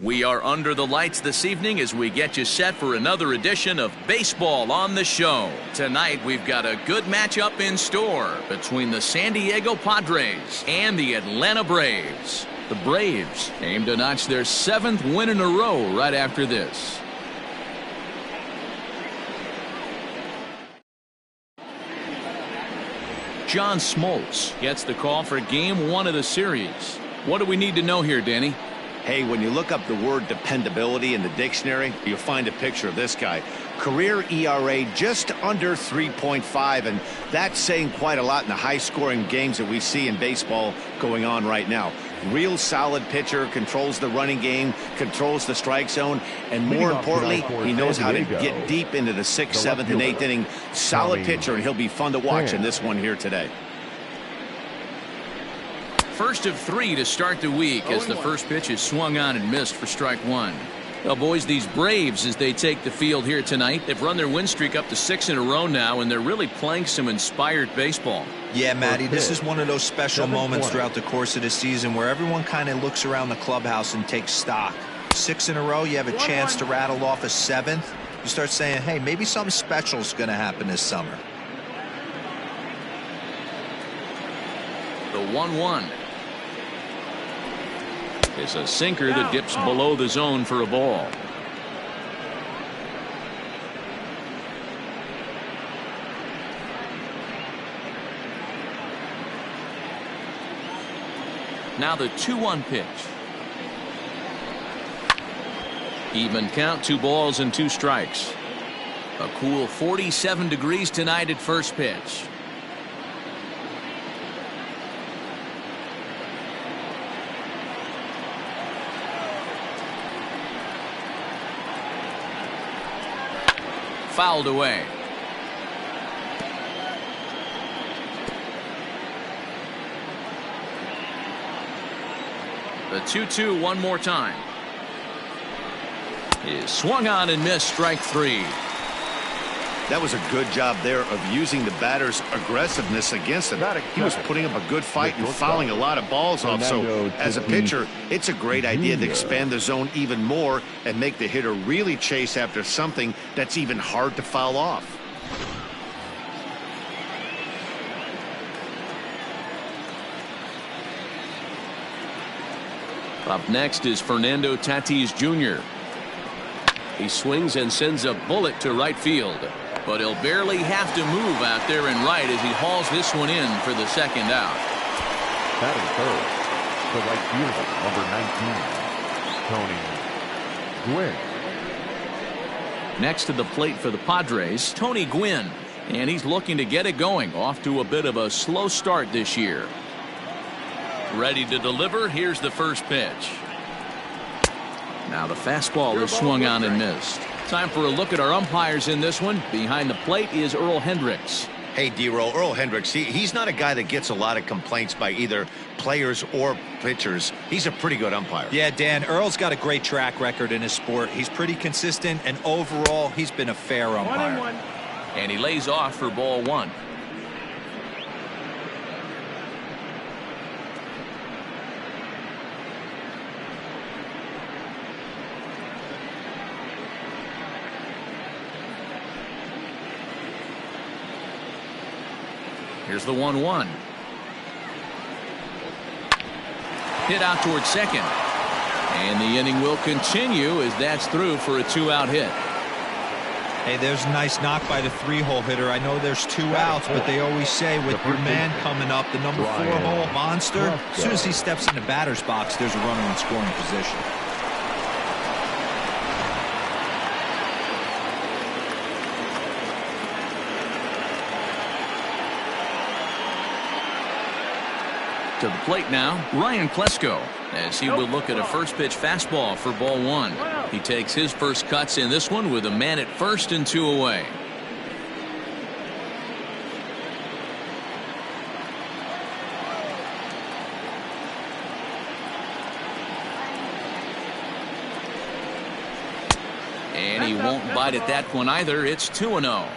We are under the lights this evening as we get you set for another edition of Baseball on the Show. Tonight, we've got a good matchup in store between the San Diego Padres and the Atlanta Braves. The Braves aim to notch their 7th win in a row right after this. John Smoltz gets the call for Game 1 of the series. What do we need to know here, Danny? Hey, when you look up the word dependability in the dictionary, you'll find a picture of this guy. Career ERA just under 3.5, and that's saying quite a lot in the high-scoring games that we see in baseball going on right now. Real solid pitcher, controls the running game, controls the strike zone, and more importantly, he knows how to get deep into the 6th, 7th, and 8th inning. Solid pitcher, and he'll be fun to watch in this one here today. First of 3 to start the week as the first pitch is swung on and missed for strike 1. Well, boys, these Braves, as they take the field here tonight, they've run their win streak up to 6 in a row now, and they're really playing some inspired baseball. Yeah, Matty, this is one of those special moments throughout the course of the season where everyone kind of looks around the clubhouse and takes stock. 6 in a row, you have a chance to rattle off a 7th. You start saying, hey, maybe something special is going to happen this summer. The 1-1. It's a sinker that dips below the zone for a ball. Now the 2-1 pitch. Even count, 2 balls and 2 strikes. A cool 47 degrees tonight at first pitch. Fouled away. The 2-2 one more time. Is swung on and missed, strike 3. That was a good job there of using the batter's aggressiveness against him. He was putting up a good fight and fouling a lot of balls off. So as a pitcher, it's a great idea to expand the zone even more and make the hitter really chase after something that's even hard to foul off. Up next is Fernando Tatis Jr. He swings and sends a bullet to right field, but he'll barely have to move out there in right as he hauls this one in for the second out. Batting third, the right fielder, number 19, Tony Gwynn. Next to the plate for the Padres, Tony Gwynn, and he's looking to get it going. Off to a bit of a slow start this year. Ready to deliver. Here's the first pitch. Now the fastball is swung on and missed. Time for a look at our umpires in this one. Behind the plate is Earl Hendricks. Hey, D-Roll, Earl Hendricks, he's not a guy that gets a lot of complaints by either players or pitchers. He's a pretty good umpire. Yeah, Dan, Earl's got a great track record in his sport. He's pretty consistent, and overall, he's been a fair umpire. And he lays off for ball 1. Here's the 1-1. Hit out towards second. And the inning will continue as that's through for a 2-out hit. Hey, there's a nice knock by the 3-hole hitter. I know there's 2 outs, but they always say with your man coming up, the number 4-hole monster, as soon as he steps in the batter's box, there's a runner in scoring position. To the plate now, Ryan Klesko, as he will look at a first pitch fastball for ball 1. He takes his first cuts in this one with a man at first and 2 away. And he won't bite at that one either. It's 2-0.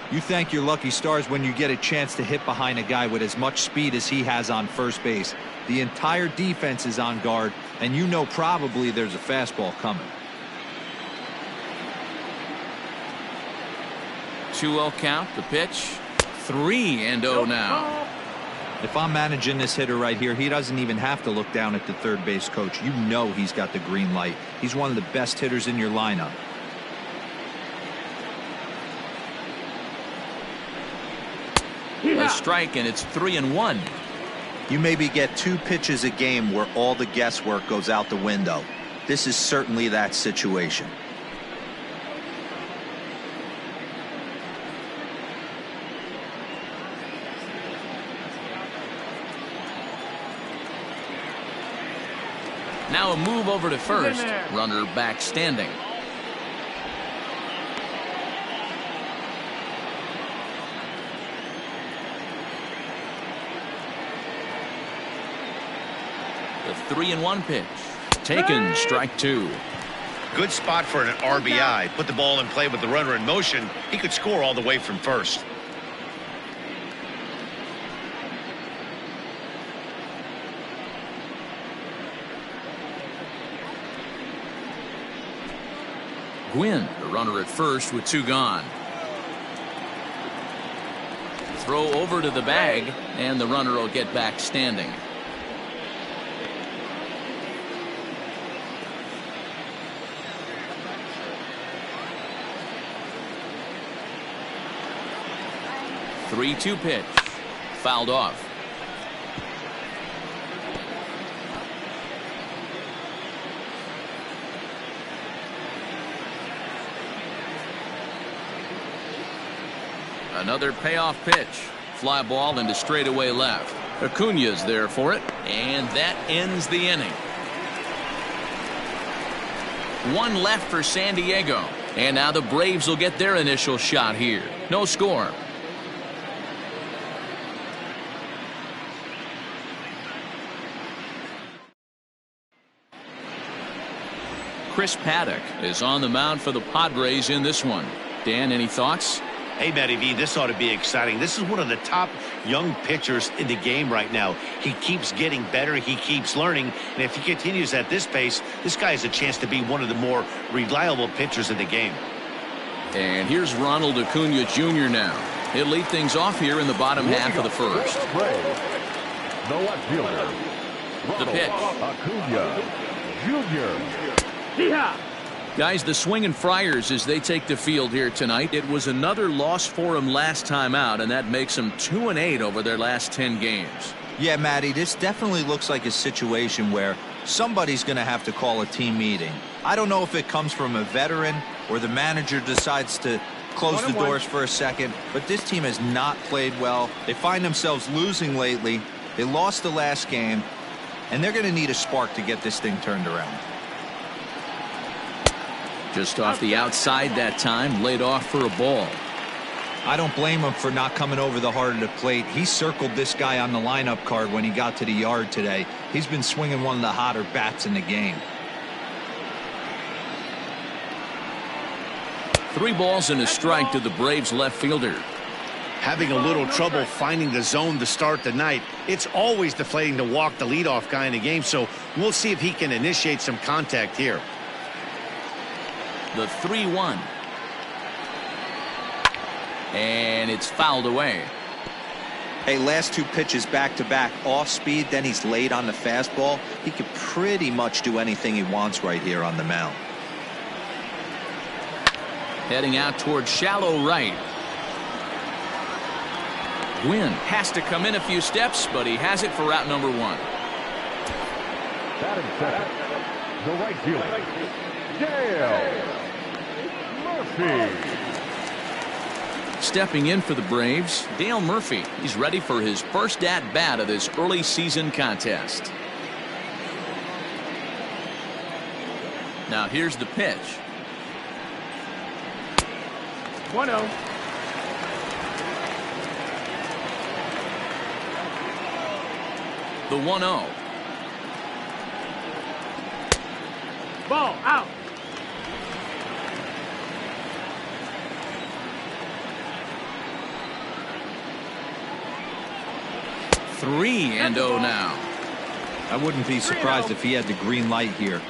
You thank your lucky stars when you get a chance to hit behind a guy with as much speed as he has on first base. The entire defense is on guard. And you know probably there's a fastball coming. 2-0 count, the pitch. 3-0 now. If I'm managing this hitter right here, he doesn't even have to look down at the third base coach. You know he's got the green light. He's one of the best hitters in your lineup. A strike, and it's 3-1. You maybe get 2 pitches a game where all the guesswork goes out the window. This is certainly that situation. Now a move over to first. Runner back standing. The 3-1 pitch. Taken, strike 2. Good spot for an RBI. Put the ball in play with the runner in motion. He could score all the way from first. Gwynn, the runner at first with 2 gone. Throw over to the bag, and the runner will get back standing. The 3-2 pitch. Fouled off. Another payoff pitch. Fly ball into straightaway left. Acuna's there for it, and that ends the inning. 1 left for San Diego, and now the Braves will get their initial shot here. No score. Chris Paddock is on the mound for the Padres in this one. Dan, any thoughts? Hey, Matty V, this ought to be exciting. This is one of the top young pitchers in the game right now. He keeps getting better. He keeps learning. And if he continues at this pace, this guy has a chance to be one of the more reliable pitchers in the game. And here's Ronald Acuna Jr. now. He'll lead things off here in the bottom half of the first. The pitch. Acuna Jr. Guys, the swinging Friars as they take the field here tonight. It was another loss for them last time out, and that makes them 2-8 over their last 10 games. Yeah, Matty, this definitely looks like a situation where somebody's going to have to call a team meeting. I don't know if it comes from a veteran or the manager decides to close the doors for a second, but this team has not played well. They find themselves losing lately. They lost the last game, and they're going to need a spark to get this thing turned around. Just off the outside that time, laid off for a ball. I don't blame him for not coming over the heart of the plate. He circled this guy on the lineup card when he got to the yard today. He's been swinging one of the hotter bats in the game. 3 balls and a strike to the Braves left fielder. Having a little trouble finding the zone to start the night. It's always deflating to walk the leadoff guy in the game, so we'll see if he can initiate some contact here. The 3-1. And it's fouled away. Hey, last 2 pitches back-to-back off speed, then he's late on the fastball. He could pretty much do anything he wants right here on the mound. Heading out towards shallow right. Gwynn has to come in a few steps, but he has it for route number 1. Batting second, the right fielder, Dale Murphy. Stepping in for the Braves, Dale Murphy. He's ready for his first at-bat of this early season contest. Now here's the pitch. 1-0. The 1-0. Ball out. Three and 0 now. I wouldn't be surprised if he had the green light here.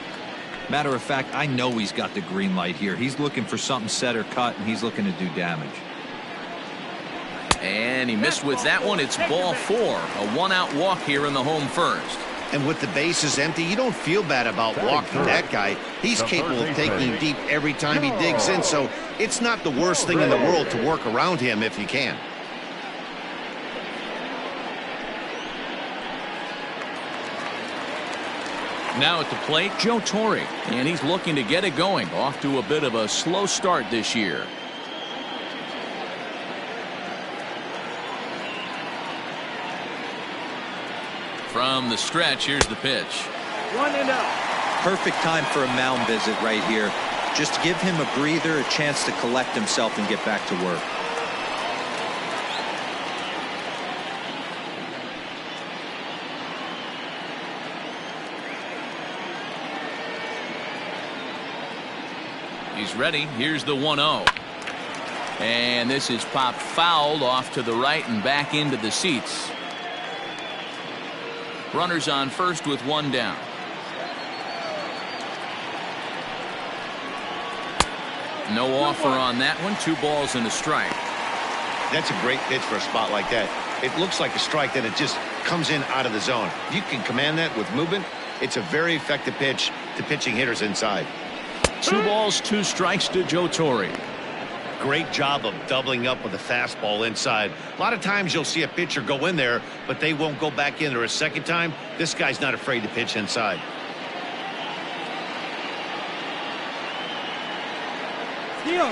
Matter of fact, I know he's got the green light here. He's looking for something set or cut, and he's looking to do damage. And he missed with that one. It's ball 4. A one-out walk here in the home first. And with the bases empty, you don't feel bad about walking that guy. He's capable of taking deep every time he digs in, so it's not the worst thing in the world to work around him if you can. Now at the plate, Joe Torre, and he's looking to get it going. Off to a bit of a slow start this year. From the stretch, here's the pitch. 1-0. Perfect time for a mound visit right here. Just give him a breather, a chance to collect himself and get back to work. He's ready. Here's the 1-0. And this is popped fouled off to the right and back into the seats. Runners on first with one down. No offer on that one. 2 balls and a strike. That's a great pitch for a spot like that. It looks like a strike that it just comes in out of the zone. If you can command that with movement, it's a very effective pitch to pitching hitters inside. 2 balls, 2 strikes to Joe Torre. Great job of doubling up with a fastball inside. A lot of times you'll see a pitcher go in there, but they won't go back in there a second time. This guy's not afraid to pitch inside.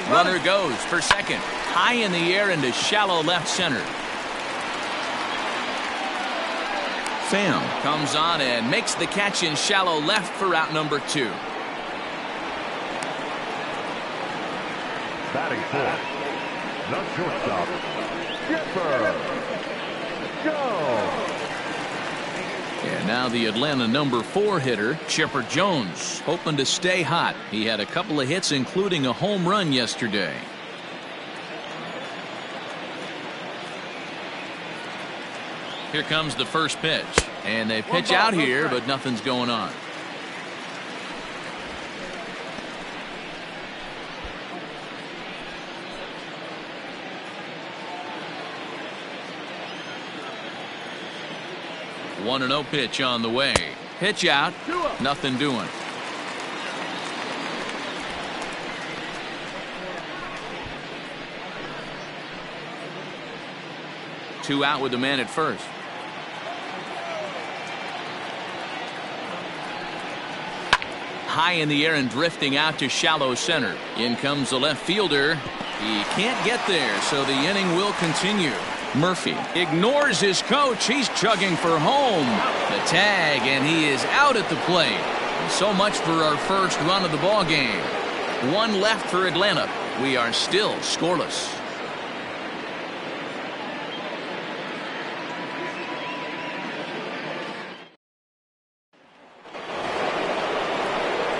Runner goes for second. High in the air into shallow left center. Pham comes on and makes the catch in shallow left for out number 2. Batting fourth, the shortstop, Chipper Jones. And now the Atlanta number 4 hitter, Chipper Jones, hoping to stay hot. He had a couple of hits, including a home run yesterday. Here comes the first pitch. And they pitch out here, but nothing's going on. One and 0 pitch on the way. Pitch out. Nothing doing. Two out with the man at first. High in the air and drifting out to shallow center. In comes the left fielder. He can't get there, so the inning will continue. Murphy ignores his coach. He's chugging for home. The tag, and he is out at the plate. So much for our first run of the ball game. One left for Atlanta. We are still scoreless.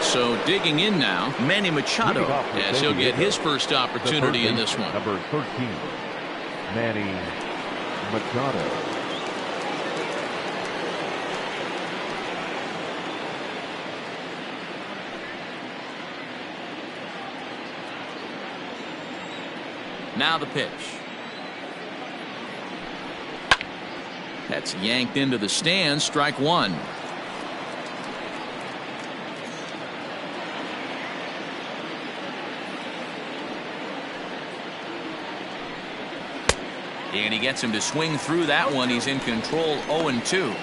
So digging in now, Manny Machado, as he'll get his first opportunity in this one. Number 13, Manny Machado. Now the pitch. That's yanked into the stands. Strike one. And he gets him to swing through that one. He's in control. 0-2.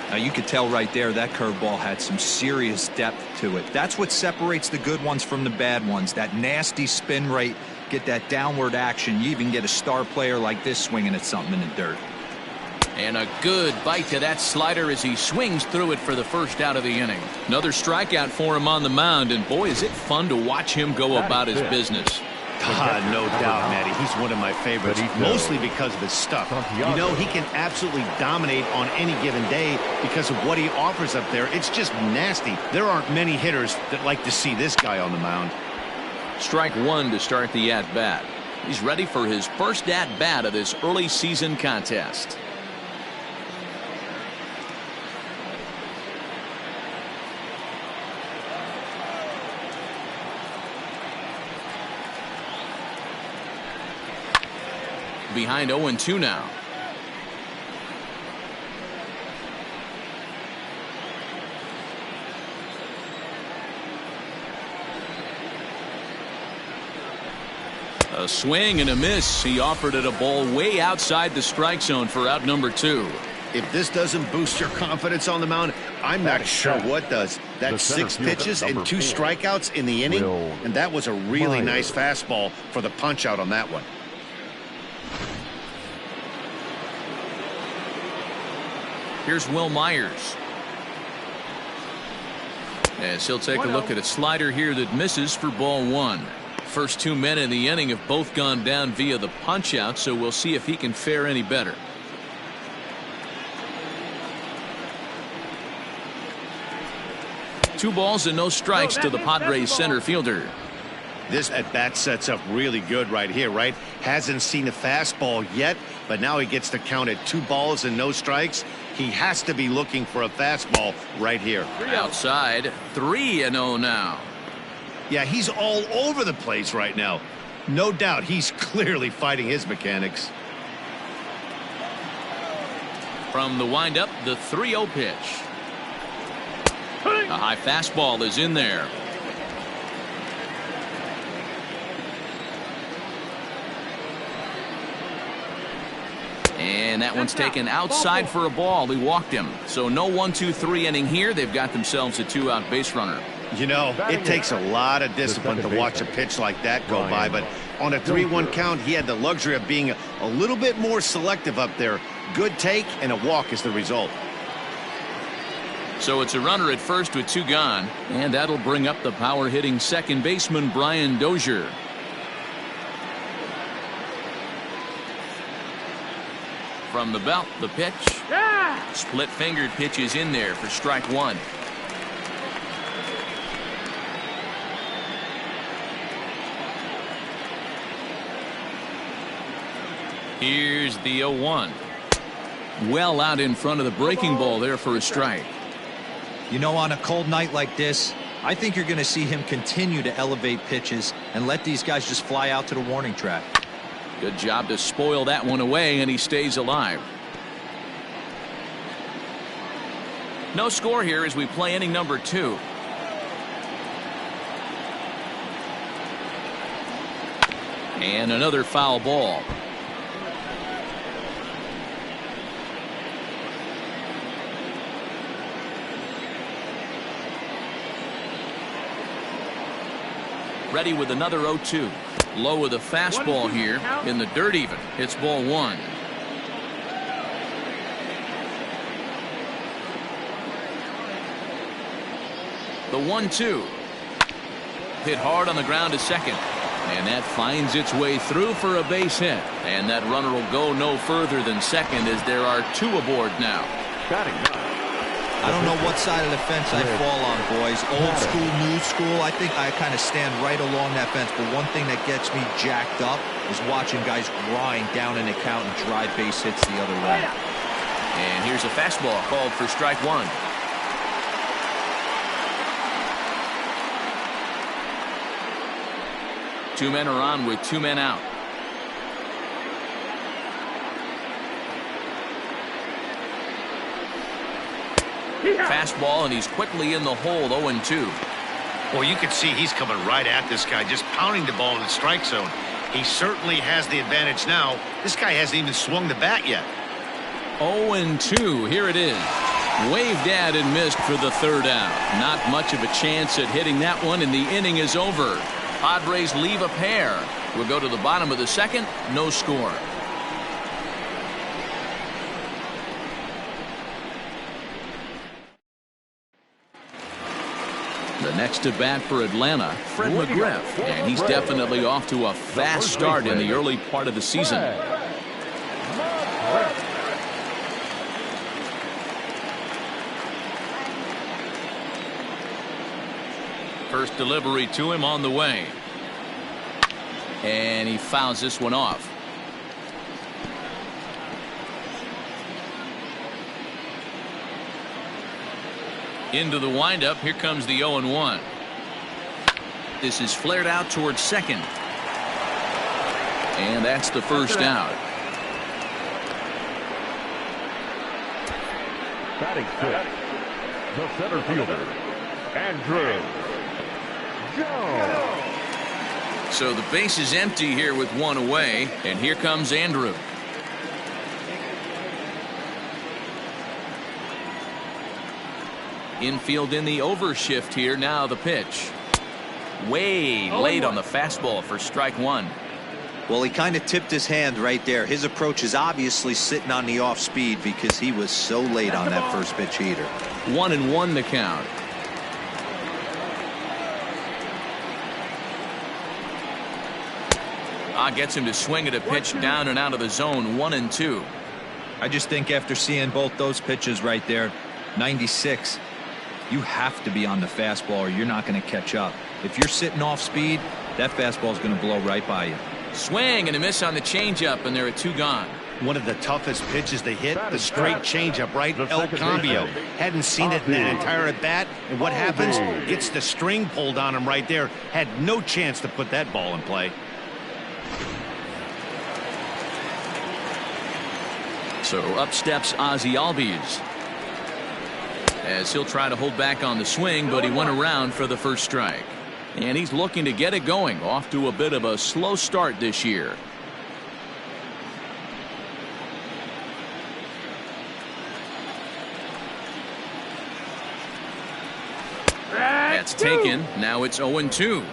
Now you could tell right there that curveball had some serious depth to it. That's what separates the good ones from the bad ones. That nasty spin rate, get that downward action. You even get a star player like this swinging at something in the dirt. And a good bite to that slider as he swings through it for the first out of the inning. Another strikeout for him on the mound, and boy, is it fun to watch him go about his business. No doubt, Matty. He's one of my favorites, mostly because of his stuff. You know, he can absolutely dominate on any given day because of what he offers up there. It's just nasty. There aren't many hitters that like to see this guy on the mound. Strike one to start the at-bat. He's ready for his first at-bat of this early season contest. behind 0-2 now. A swing and a miss. He offered it a ball way outside the strike zone for out number 2. If this doesn't boost your confidence on the mound, I'm not sure what does. That's 6 pitches and 2 strikeouts in the inning, and that was a really nice fastball for the punch out on that one. Here's Will Myers. As he'll take a look at a slider here that misses for ball 1. First 2 men in the inning have both gone down via the punch out, so we'll see if he can fare any better. Two balls and no strikes to the Padres center fielder. This at-bat sets up really good right here, right? Hasn't seen a fastball yet, but now he gets to count at 2 balls and no strikes. He has to be looking for a fastball right here. Outside, 3-0 now. Yeah, he's all over the place right now. No doubt he's clearly fighting his mechanics. From the windup, the 3-0 pitch. A high fastball is in there. And that one's taken outside for a ball. He walked him. So no 1-2-3 inning here. They've got themselves a 2-out base runner. You know, it takes a lot of discipline to watch a pitch like that go by, but on a 3-1 count, he had the luxury of being a little bit more selective up there. Good take, and a walk is the result. So it's a runner at first with 2 gone, and that'll bring up the power-hitting second baseman Brian Dozier. From the belt, the pitch. Split-fingered pitch is in there for strike 1. Here's the 0-1. Well out in front of the breaking ball there for a strike. You know, on a cold night like this, I think you're going to see him continue to elevate pitches and let these guys just fly out to the warning track. Good job to spoil that one away, and he stays alive. No score here as we play inning number 2. And another foul ball. Ready with another 0-2. Low with a fastball here in the dirt even. It's ball 1. The 1-2. Hit hard on the ground to second. And that finds its way through for a base hit. And that runner will go no further than second as there are 2 aboard now. Batting 9. I don't know what side of the fence I fall on, boys. Old school, new school. I think I kind of stand right along that fence. But one thing that gets me jacked up is watching guys grind down in the count and drive base hits the other way. And here's a fastball called for strike 1. Two men are on with 2 men out. Fastball, and he's quickly in the hole. 0-2. Well, you can see he's coming right at this guy, just pounding the ball in the strike zone. He certainly has the advantage now. This guy hasn't even swung the bat yet. 0-2. Here it is. Waved at and missed for the 3rd out. Not much of a chance at hitting that one, and the inning is over. Padres leave a pair. We'll go to the bottom of the 2nd. No score. The next at bat for Atlanta, Fred McGriff, and he's definitely off to a fast start in the early part of the season. First delivery to him on the way. And he fouls this one off. Into the windup. Here comes the 0-1. This is flared out towards second. And that's the first out. Batting fifth, the center fielder, Andrew Jones. So the base is empty here with one away, and here comes Andrew. Infield in the overshift here. Now the pitch. Way late on the fastball for strike one. Well, he kind of tipped his hand right there. His approach is obviously sitting on the off speed because he was so late on that first pitch heater. 1-1 the count. Gets him to swing at a pitch down and out of the zone. 1-2. I just think after seeing both those pitches right there, 96, you have to be on the fastball or you're not going to catch up. If you're sitting off speed, that fastball is going to blow right by you. Swing and a miss on the changeup, and there are two gone. One of the toughest pitches to hit, the straight changeup, right? El Cambio. Hadn't seen it in that entire at bat, and what happens? Gets the string pulled on him right there. Had no chance to put that ball in play. So up steps Ozzie Albies, as he'll try to hold back on the swing, but he went around for the first strike. And he's looking to get it going. Off to a bit of a slow start this year. That's taken. Now it's 0-2.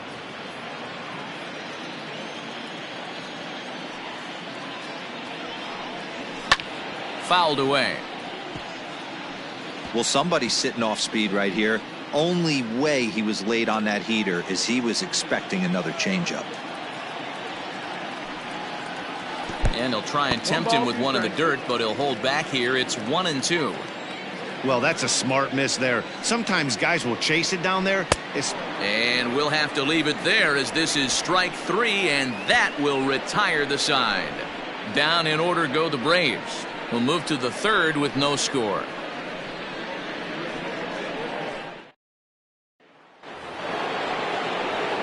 Fouled away. Well, somebody's sitting off speed right here. Only way he was late on that heater is he was expecting another changeup. And he'll try and tempt him with one in the dirt, but he'll hold back here. It's 1-2. Well, that's a smart miss there. Sometimes guys will chase it down there. And we'll have to leave it there, as this is strike three, and that will retire the side. Down in order go the Braves. We'll move to the third with no score.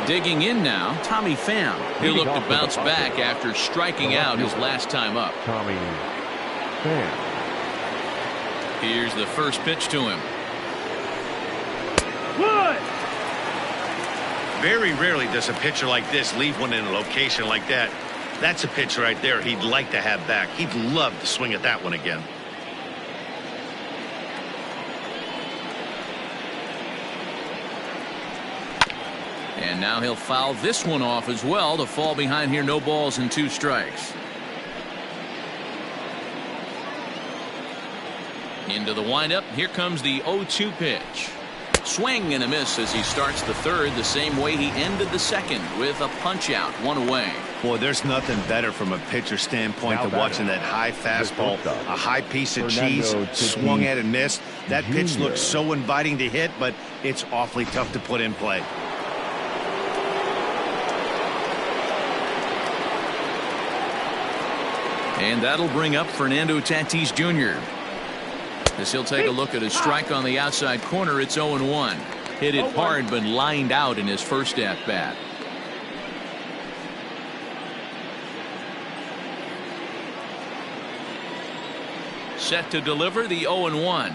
Digging in now, Tommy Pham. He'll look to bounce back after striking out his last time up. Tommy Pham. Here's the first pitch to him. Good. Very rarely does a pitcher like this leave one in a location like that. That's a pitch right there he'd like to have back. He'd love to swing at that one again. And now he'll foul this one off as well to fall behind here. No balls and 2 strikes. Into the windup. Here comes the 0-2 pitch. Swing and a miss as he starts the third the same way he ended the second, with a punch out, 1 away. Boy, there's nothing better from a pitcher standpoint than watching that high fastball, a high piece of cheese, swung at and missed. That pitch looks so inviting to hit, but it's awfully tough to put in play. And that'll bring up Fernando Tatis Jr. as he'll take a look at his strike on the outside corner. It's 0-1. Hit it hard, but lined out in his first at bat. Set to deliver the 0-1.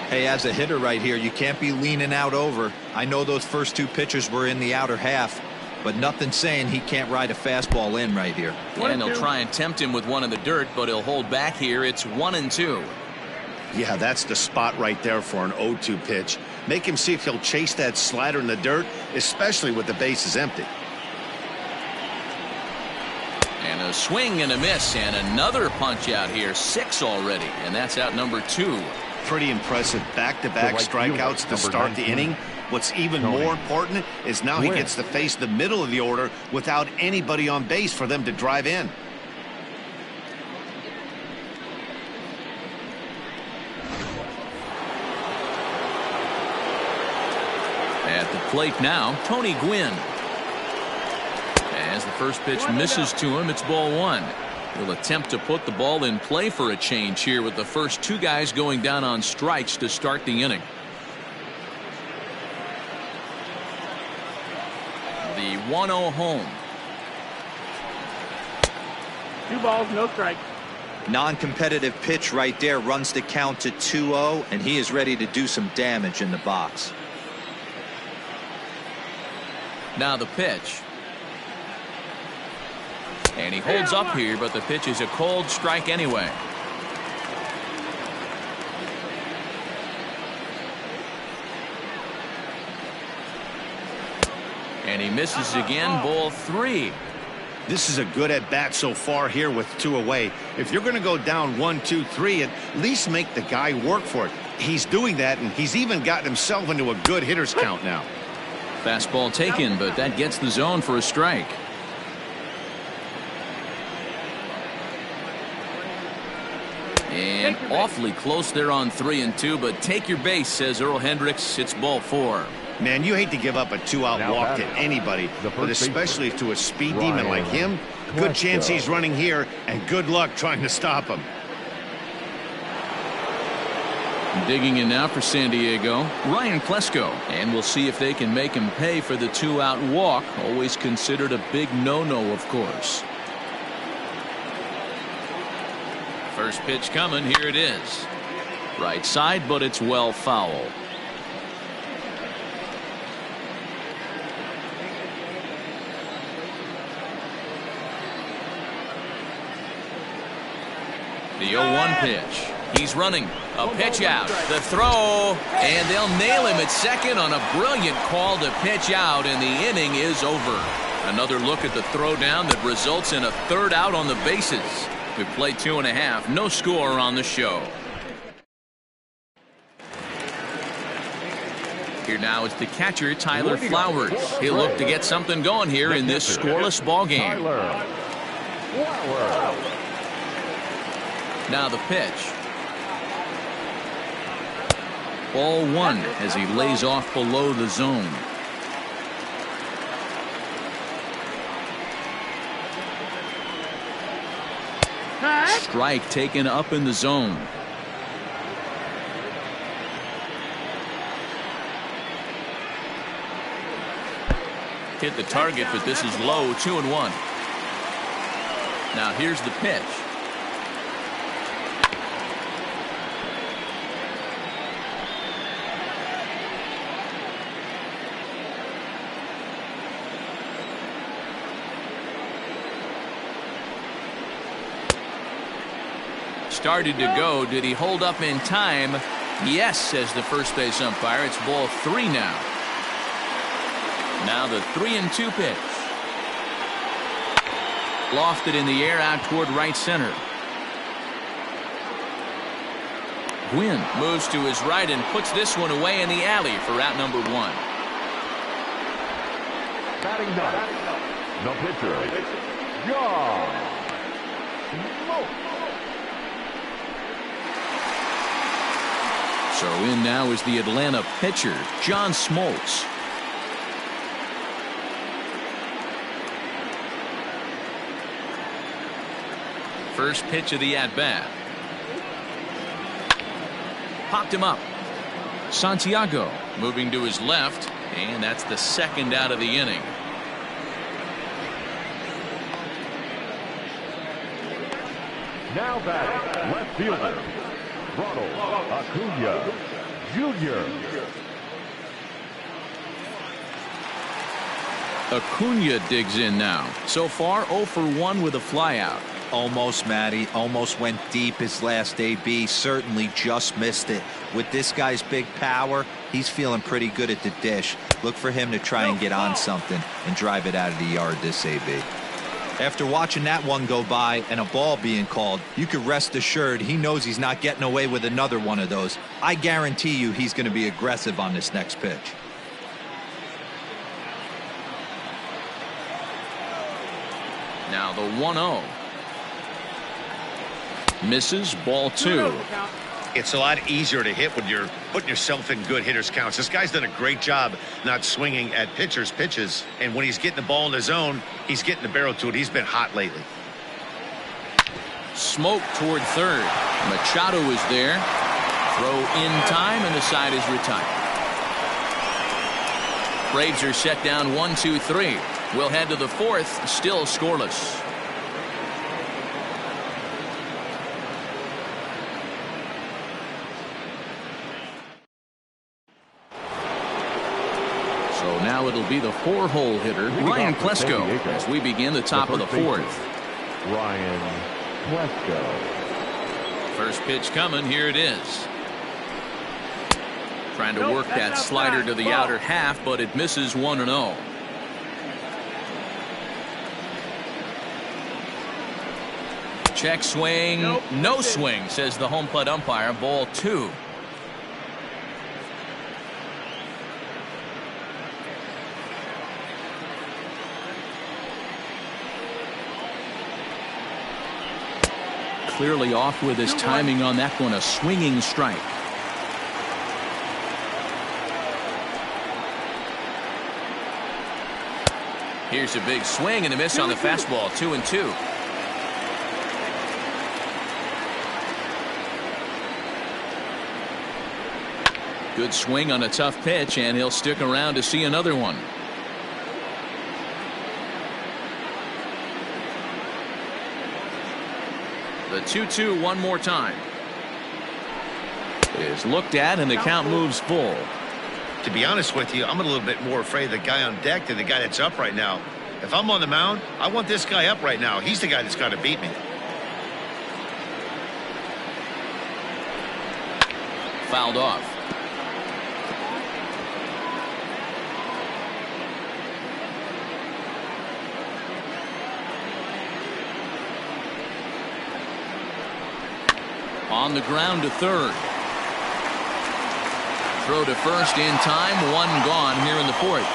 Hey, as a hitter right here, you can't be leaning out over. I know those first 2 pitchers were in the outer half, but nothing saying he can't ride a fastball in right here. And they'll try and tempt him with one in the dirt, but he'll hold back here. It's 1-2. Yeah, that's the spot right there for an 0-2 pitch. Make him see if he'll chase that slider in the dirt, especially with the bases empty. And a swing and a miss, and another punch out here. 6 already, and that's out number 2. Pretty impressive back-to-back strikeouts to start the inning. What's even more important is now he gets to face the middle of the order without anybody on base for them to drive in. At the plate now, Tony Gwynn. As the first pitch misses to him, it's ball 1. He'll attempt to put the ball in play for a change here with the first 2 guys going down on strikes to start the inning. The 1-0 home. 2 balls, no strikes. Non-competitive pitch right there, runs the count to 2-0, and he is ready to do some damage in the box. Now the pitch. And he holds up here, but the pitch is a cold strike anyway. And he misses again, ball 3. This is a good at-bat so far here with 2 away. If you're going to go down 1, 2, 3, at least make the guy work for it. He's doing that, and he's even gotten himself into a good hitter's count now. Fastball taken, but that gets the zone for a strike. And awfully close there on 3 and 2, but take your base, says Earl Hendricks. It's ball 4. Man, you hate to give up a 2-out walk to anybody, but especially to a speed demon like him. Good chance he's running here, and good luck trying to stop him. Digging in now for San Diego, Ryan Klesko. And we'll see if they can make him pay for the 2-out walk. Always considered a big no-no, of course. First pitch coming. Here it is. Right side, but it's well foul. The 0-1 pitch. He's running. A pitch out. The throw. And they'll nail him at second on a brilliant call to pitch out, and the inning is over. Another look at the throwdown that results in a 3rd out on the bases. We've played 2.5. No score on the show. Here now is the catcher, Tyler Flowers. He'll look to get something going here in this scoreless ball game. Now the pitch. Ball 1 as he lays off below the zone. Strike taken up in the zone. Hit the target, but this is low. 2-1. Now here's the pitch. Started to go. Did he hold up in time? Yes, says the first base umpire. It's ball 3 now. Now the 3-2 pitch. Lofted in the air out toward right center. Gwynn moves to his right and puts this one away in the alley for out number 1. Batting ninth, the pitcher, John Smoltz. So in now is the Atlanta pitcher, John Smoltz. First pitch of the at-bat. Popped him up. Santiago moving to his left, and that's the 2nd out of the inning. Now batting, left fielder, Ronald Acuna Jr. Acuna digs in now. So far 0 for 1 with a flyout. Almost, Matty. Almost went deep his last AB. Certainly just missed it. With this guy's big power, he's feeling pretty good at the dish. Look for him to try and get on something and drive it out of the yard this AB. After watching that one go by and a ball being called, you could rest assured he knows he's not getting away with another one of those. I guarantee you he's going to be aggressive on this next pitch. Now the 1-0. Misses, ball 2. It's a lot easier to hit when you're putting yourself in good hitters counts. This guy's done a great job not swinging at pitchers' pitches, and when he's getting the ball in the zone, he's getting the barrel to it. He's been hot lately. Smoke toward third. Machado is there. Throw in time, and the side is retired. Braves are set down 1-2-3. We'll head to the 4th, still scoreless. now it'll be the 4-hole hitter, Ryan Klesko, as we begin the top of the 4th. Ryan Klesko. First pitch coming. Here it is. Trying to work that slider to the outer half, but it misses 1-0. Check swing. No swing, says the home plate umpire. Ball 2. Clearly off with his timing on that one. A swinging strike. Here's a big swing and a miss on the fastball. 2-2. Good swing on a tough pitch, and he'll stick around to see another one. The 2-2 one more time. Is looked at, and the count moves full. To be honest with you, I'm a little bit more afraid of the guy on deck than the guy that's up right now. If I'm on the mound, I want this guy up right now. He's the guy that's got to beat me. Fouled off. On the ground to third. Throw to first in time. One gone here in the 4th.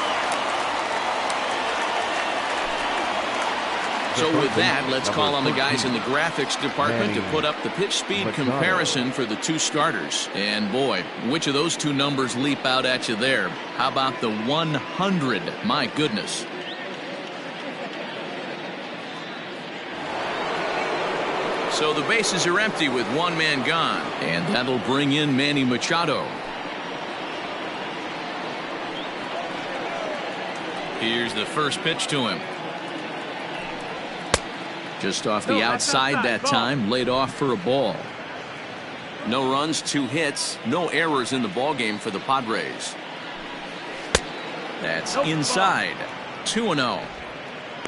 So with that, let's call on the guys in the graphics department to put up the pitch speed comparison for the two starters. And boy, which of those two numbers leap out at you there? How about the 100? My goodness. So the bases are empty with one man gone, and that'll bring in Manny Machado. Here's the first pitch to him. Just off the outside that time, laid off for a ball. No runs, 2 hits, no errors in the ballgame for the Padres. That's inside. 2-0.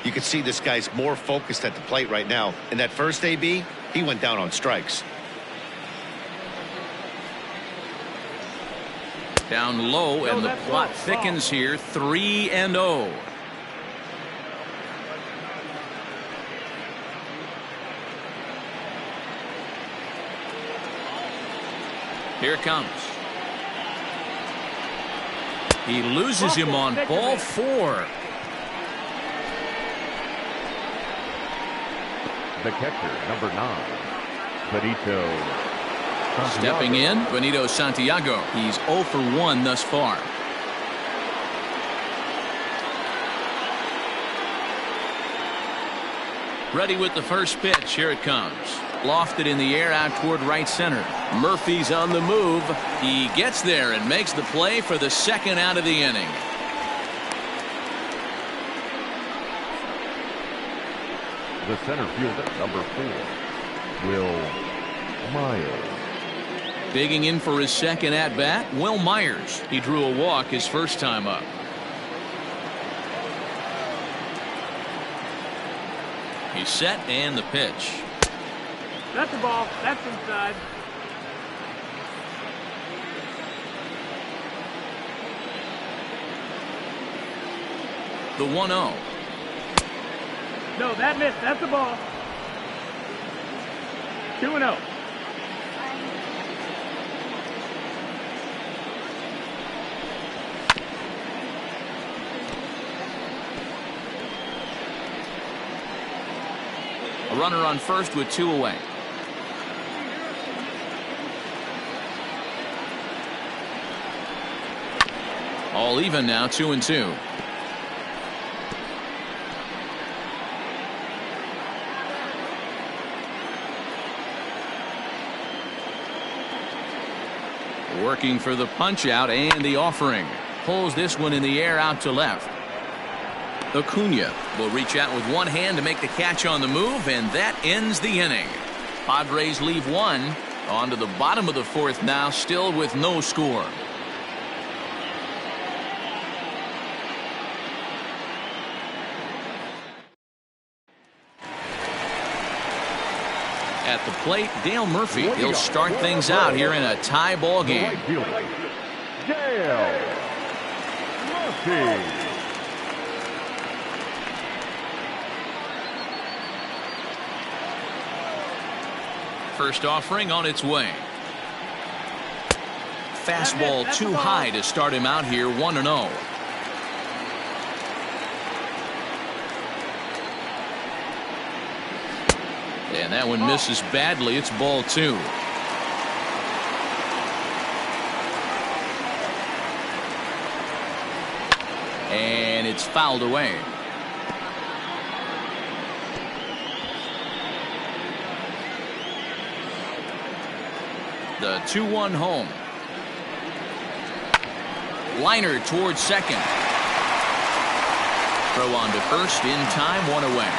You can see this guy's more focused at the plate right now. In that first AB, he went down on strikes. Down low, and the plot thickens here. 3-0. Here it comes. He loses him on ball 4. The catcher, number 9, Benito. Stepping in, Benito Santiago. He's 0 for 1 thus far. Ready with the first pitch. Here it comes. Lofted in the air out toward right center. Murphy's on the move. He gets there and makes the play for the second out of the inning. The center fielder, number 4, Will Myers. Digging in for his second at bat, Will Myers. He drew a walk his first time up. He's set, and the pitch. That's the ball. That's inside. The 1-0. No, that missed. That's the ball. 2-0. A runner on first with 2 away. All even now, 2-2. Working for the punch out and the offering. Pulls this one in the air out to left. Acuna will reach out with one hand to make the catch on the move, and that ends the inning. Padres leave one. On to the bottom of the 4th now, still with no score. At the plate, Dale Murphy. He'll start things out here in a tie ball game. Dale Murphy. First offering on its way. Fastball too high to start him out here 1-0. And that one misses badly. It's ball 2. And it's fouled away. The 2-1 home. Liner towards second. Throw on to first in time, 1 away.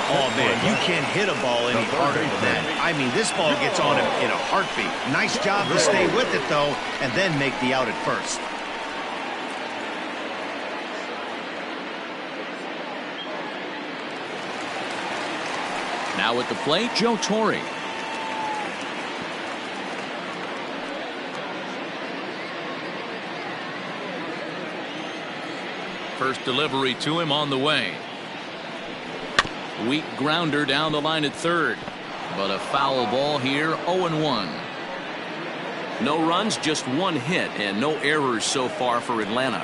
Oh, man, you can't hit a ball any harder than that. I mean, this ball gets on him in a heartbeat. Nice job to stay with it, though, and then make the out at first. Now at the plate, Joe Torre. First delivery to him on the way. Weak grounder down the line at third. But a foul ball here, 0-1. No runs, just 1 hit, and no errors so far for Atlanta.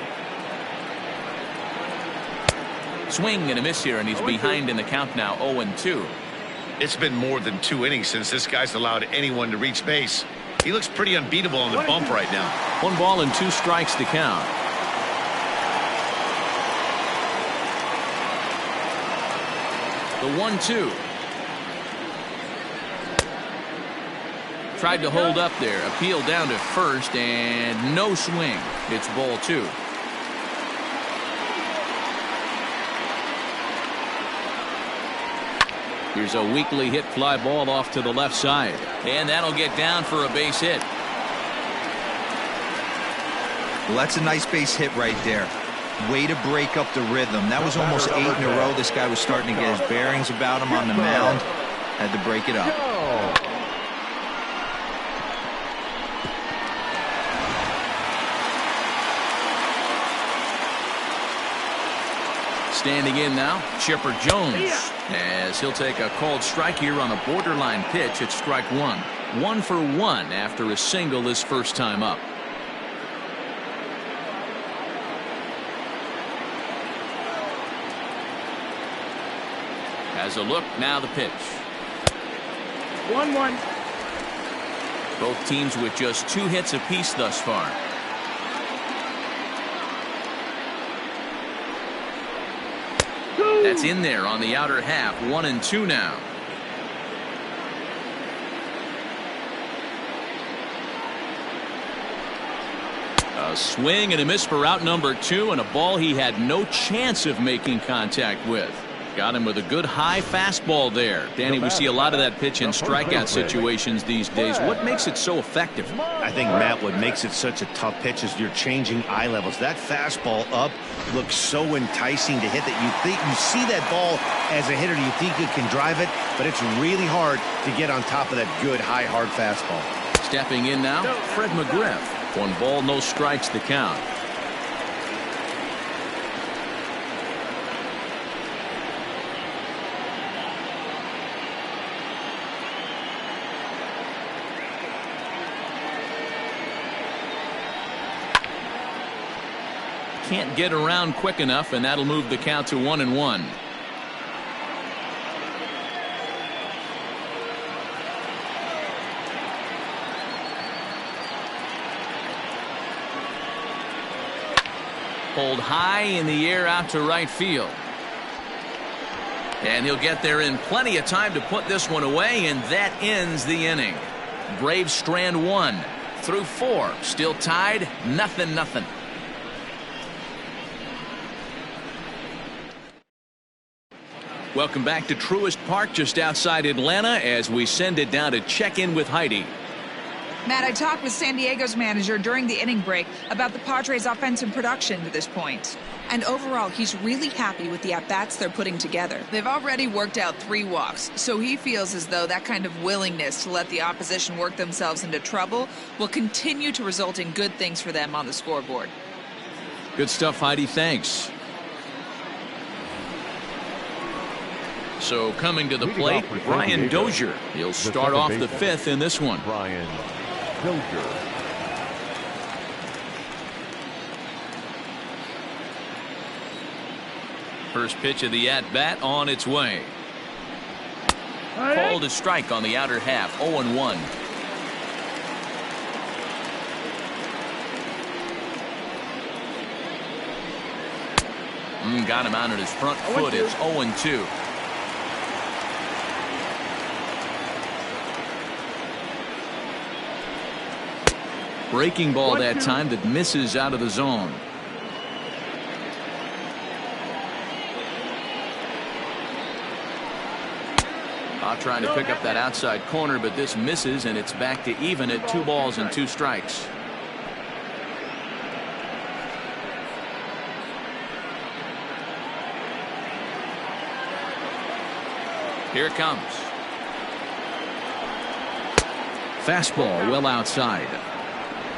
Swing and a miss here, and he's behind in the count now, 0-2. It's been more than 2 innings since this guy's allowed anyone to reach base. He looks pretty unbeatable on the bump right now. 1 ball and 2 strikes to count. The 1-2. Tried to hold up there. Appeal down to first and no swing. It's ball 2. Here's a weakly hit fly ball off to the left side. And that'll get down for a base hit. Well, that's a nice base hit right there. Way to break up the rhythm. That was almost 8 in a row. This guy was starting to get his bearings about him on the mound. Had to break it up. Standing in now, Chipper Jones, as he'll take a called strike here on a borderline pitch at strike 1. 1 for 1 after a single his first time up. As a look, now the pitch. 1-1. Both teams with just 2 hits apiece thus far. That's in there on the outer half. 1-2 now. A swing and a miss for out number 2, and a ball he had no chance of making contact with. Got him with a good high fastball there. Danny, we see a lot of that pitch in strikeout situations these days. What makes it so effective? I think, Matt, what makes it such a tough pitch is you're changing eye levels. That fastball up looks so enticing to hit that you see that ball as a hitter, you think you can drive it, but it's really hard to get on top of that good high hard fastball. Stepping in now, Fred McGriff. 1 ball, no strikes to count. Can't get around quick enough, and that'll move the count to 1-1. Pulled high in the air out to right field. And he'll get there in plenty of time to put this one away, and that ends the inning. Braves strand 1 through 4. Still tied, 0-0. Welcome back to Truist Park just outside Atlanta as we send it down to check in with Heidi. Matt, I talked with San Diego's manager during the inning break about the Padres' offensive production to this point. And overall, he's really happy with the at-bats they're putting together. They've already worked out 3 walks, so he feels as though that kind of willingness to let the opposition work themselves into trouble will continue to result in good things for them on the scoreboard. Good stuff, Heidi. Thanks. So coming to the plate, Brian Dozier. He'll start off the 5th in this one. Brian Dozier. First pitch of the at-bat on its way. Called a strike on the outer half, 0-1. Got him out at his front foot. It's 0-2. Breaking ball that time that misses out of the zone. Trying to pick up that outside corner, but this misses, and it's back to even at 2 balls and 2 strikes. Here it comes. Fastball well outside.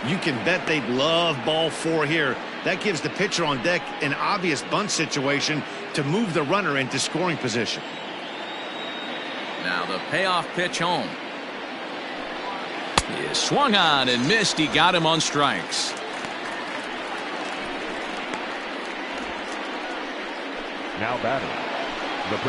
You can bet they'd love ball 4 here. That gives the pitcher on deck an obvious bunt situation to move the runner into scoring position. Now the payoff pitch home. He is swung on and missed. He got him on strikes. Now batting.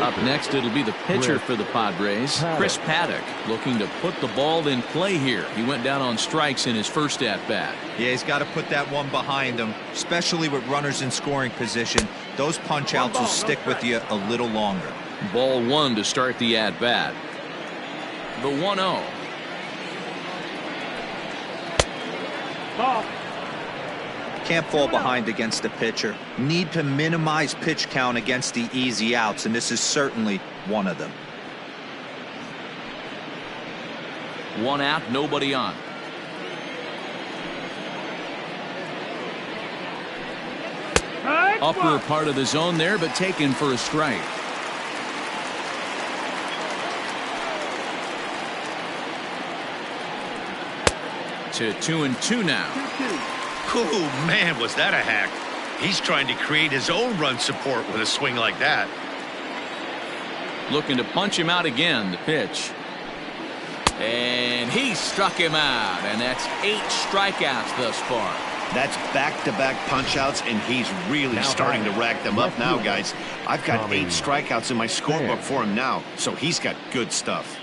Up next, it'll be the pitcher for the Padres, Chris Paddock, looking to put the ball in play here. He went down on strikes in his first at-bat. Yeah, he's got to put that one behind him, especially with runners in scoring position. Those punch-outs will stick with you a little longer. Ball 1 to start the at-bat. The 1-0. Ball. Can't fall behind against the pitcher. Need to minimize pitch count against the easy outs, and this is certainly one of them. 1 out, nobody on. Upper part of the zone there, but taken for a strike. To 2-2 now. Oh, man, was that a hack. He's trying to create his own run support with a swing like that. Looking to punch him out again. The pitch. And he struck him out. And that's 8 strikeouts thus far. That's back-to-back punch-outs, and he's really starting to rack them up now, guys. I've got 8 strikeouts in my scorebook for him now, so he's got good stuff.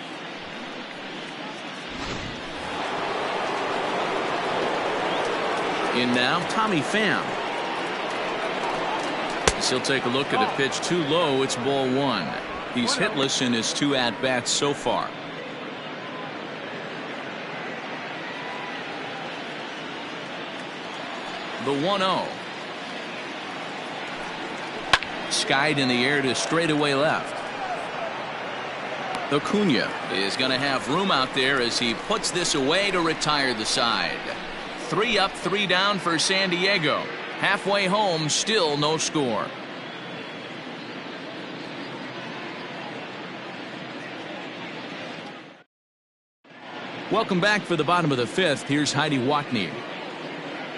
In now, Tommy Pham. He'll take a look at a pitch too low. It's ball 1. He's hitless in his 2 at-bats so far. The 1-0. Skied in the air to straightaway left. Acuna is going to have room out there as he puts this away to retire the side. 3 up, 3 down for San Diego. Halfway home, still no score. Welcome back for the bottom of the 5th. Here's Heidi Watney.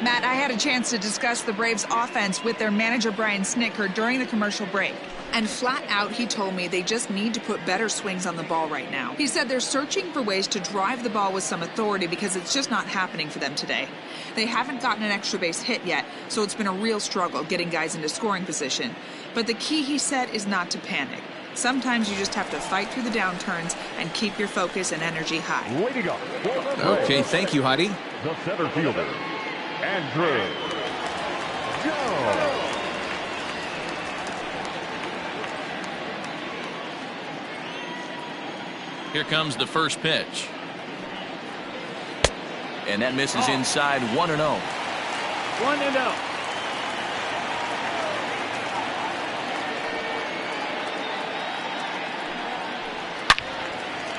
Matt, I had a chance to discuss the Braves' offense with their manager Brian Snitker during the commercial break. And flat out, he told me they just need to put better swings on the ball right now. He said they're searching for ways to drive the ball with some authority because it's just not happening for them today. They haven't gotten an extra base hit yet, so it's been a real struggle getting guys into scoring position. But the key, he said, is not to panic. Sometimes you just have to fight through the downturns and keep your focus and energy high. Way to go. Okay, thank you, Heidi. The center fielder, Andrew Jones. Here comes the first pitch. And that misses inside. 1-0. 1-0.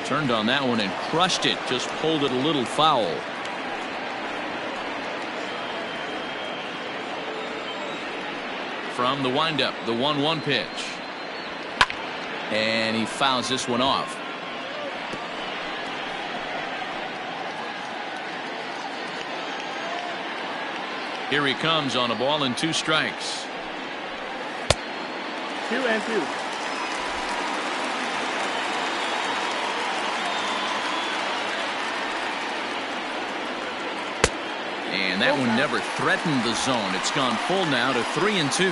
Turned on that one and crushed it. Just pulled it a little foul. From the windup, the 1-1 pitch. And he fouls this one off. Here he comes on a ball and 2 strikes. 2-2. And that one never threatened the zone. It's gone full now to 3-2.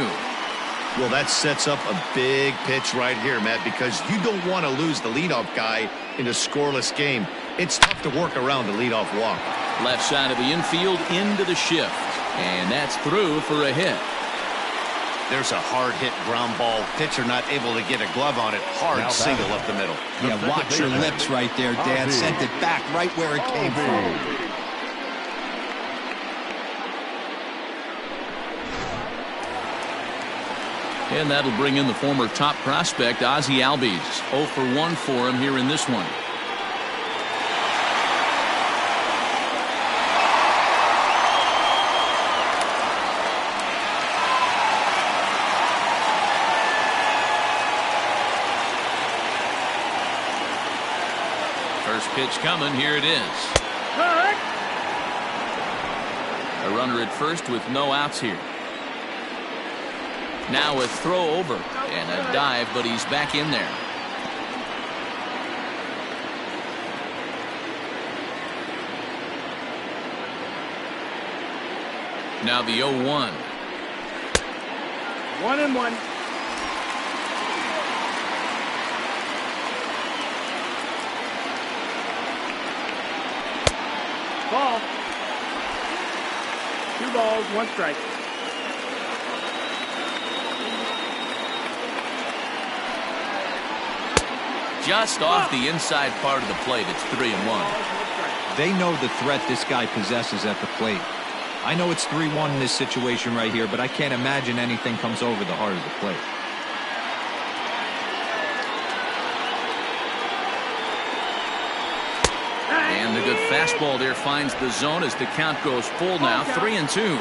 Well, that sets up a big pitch right here, Matt, because you don't want to lose the leadoff guy in a scoreless game. It's tough to work around the leadoff walk. Left side of the infield into the shift. And that's through for a hit. There's a hard hit ground ball. Pitcher not able to get a glove on it. Hard single up the middle. Yeah, watch your lips right there, Dan. Sent it back right where it came from. And that'll bring in the former top prospect, Ozzie Albies. 0 for 1 for him here in this one. First pitch coming. Here it is. A runner at first with no outs here. Now a throw over and a dive, but he's back in there. Now the 0-1. 1-1. Ball. 2 balls, 1 strike. Just off the inside part of the plate. It's 3-1. They know the threat this guy possesses at the plate. I know it's 3-1 in this situation right here, but I can't imagine anything comes over the heart of the plate. And the good fastball there finds the zone as the count goes full now. 3-2.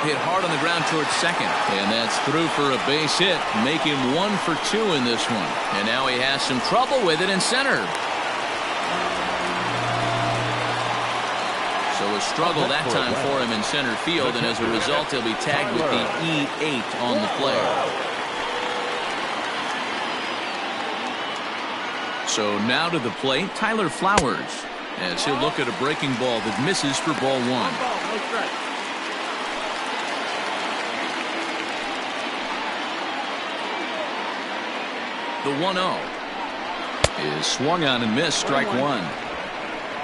Hit hard on the ground towards second, and that's through for a base hit, make him 1 for 2 in this one. And now he has some trouble with it in center. So a struggle that time for him in center field, and as a result he'll be tagged with the E8 on the play. So now to the plate, Tyler Flowers, as he'll look at a breaking ball that misses for ball 1. No strike. The 1-0 is swung on and missed, strike 1.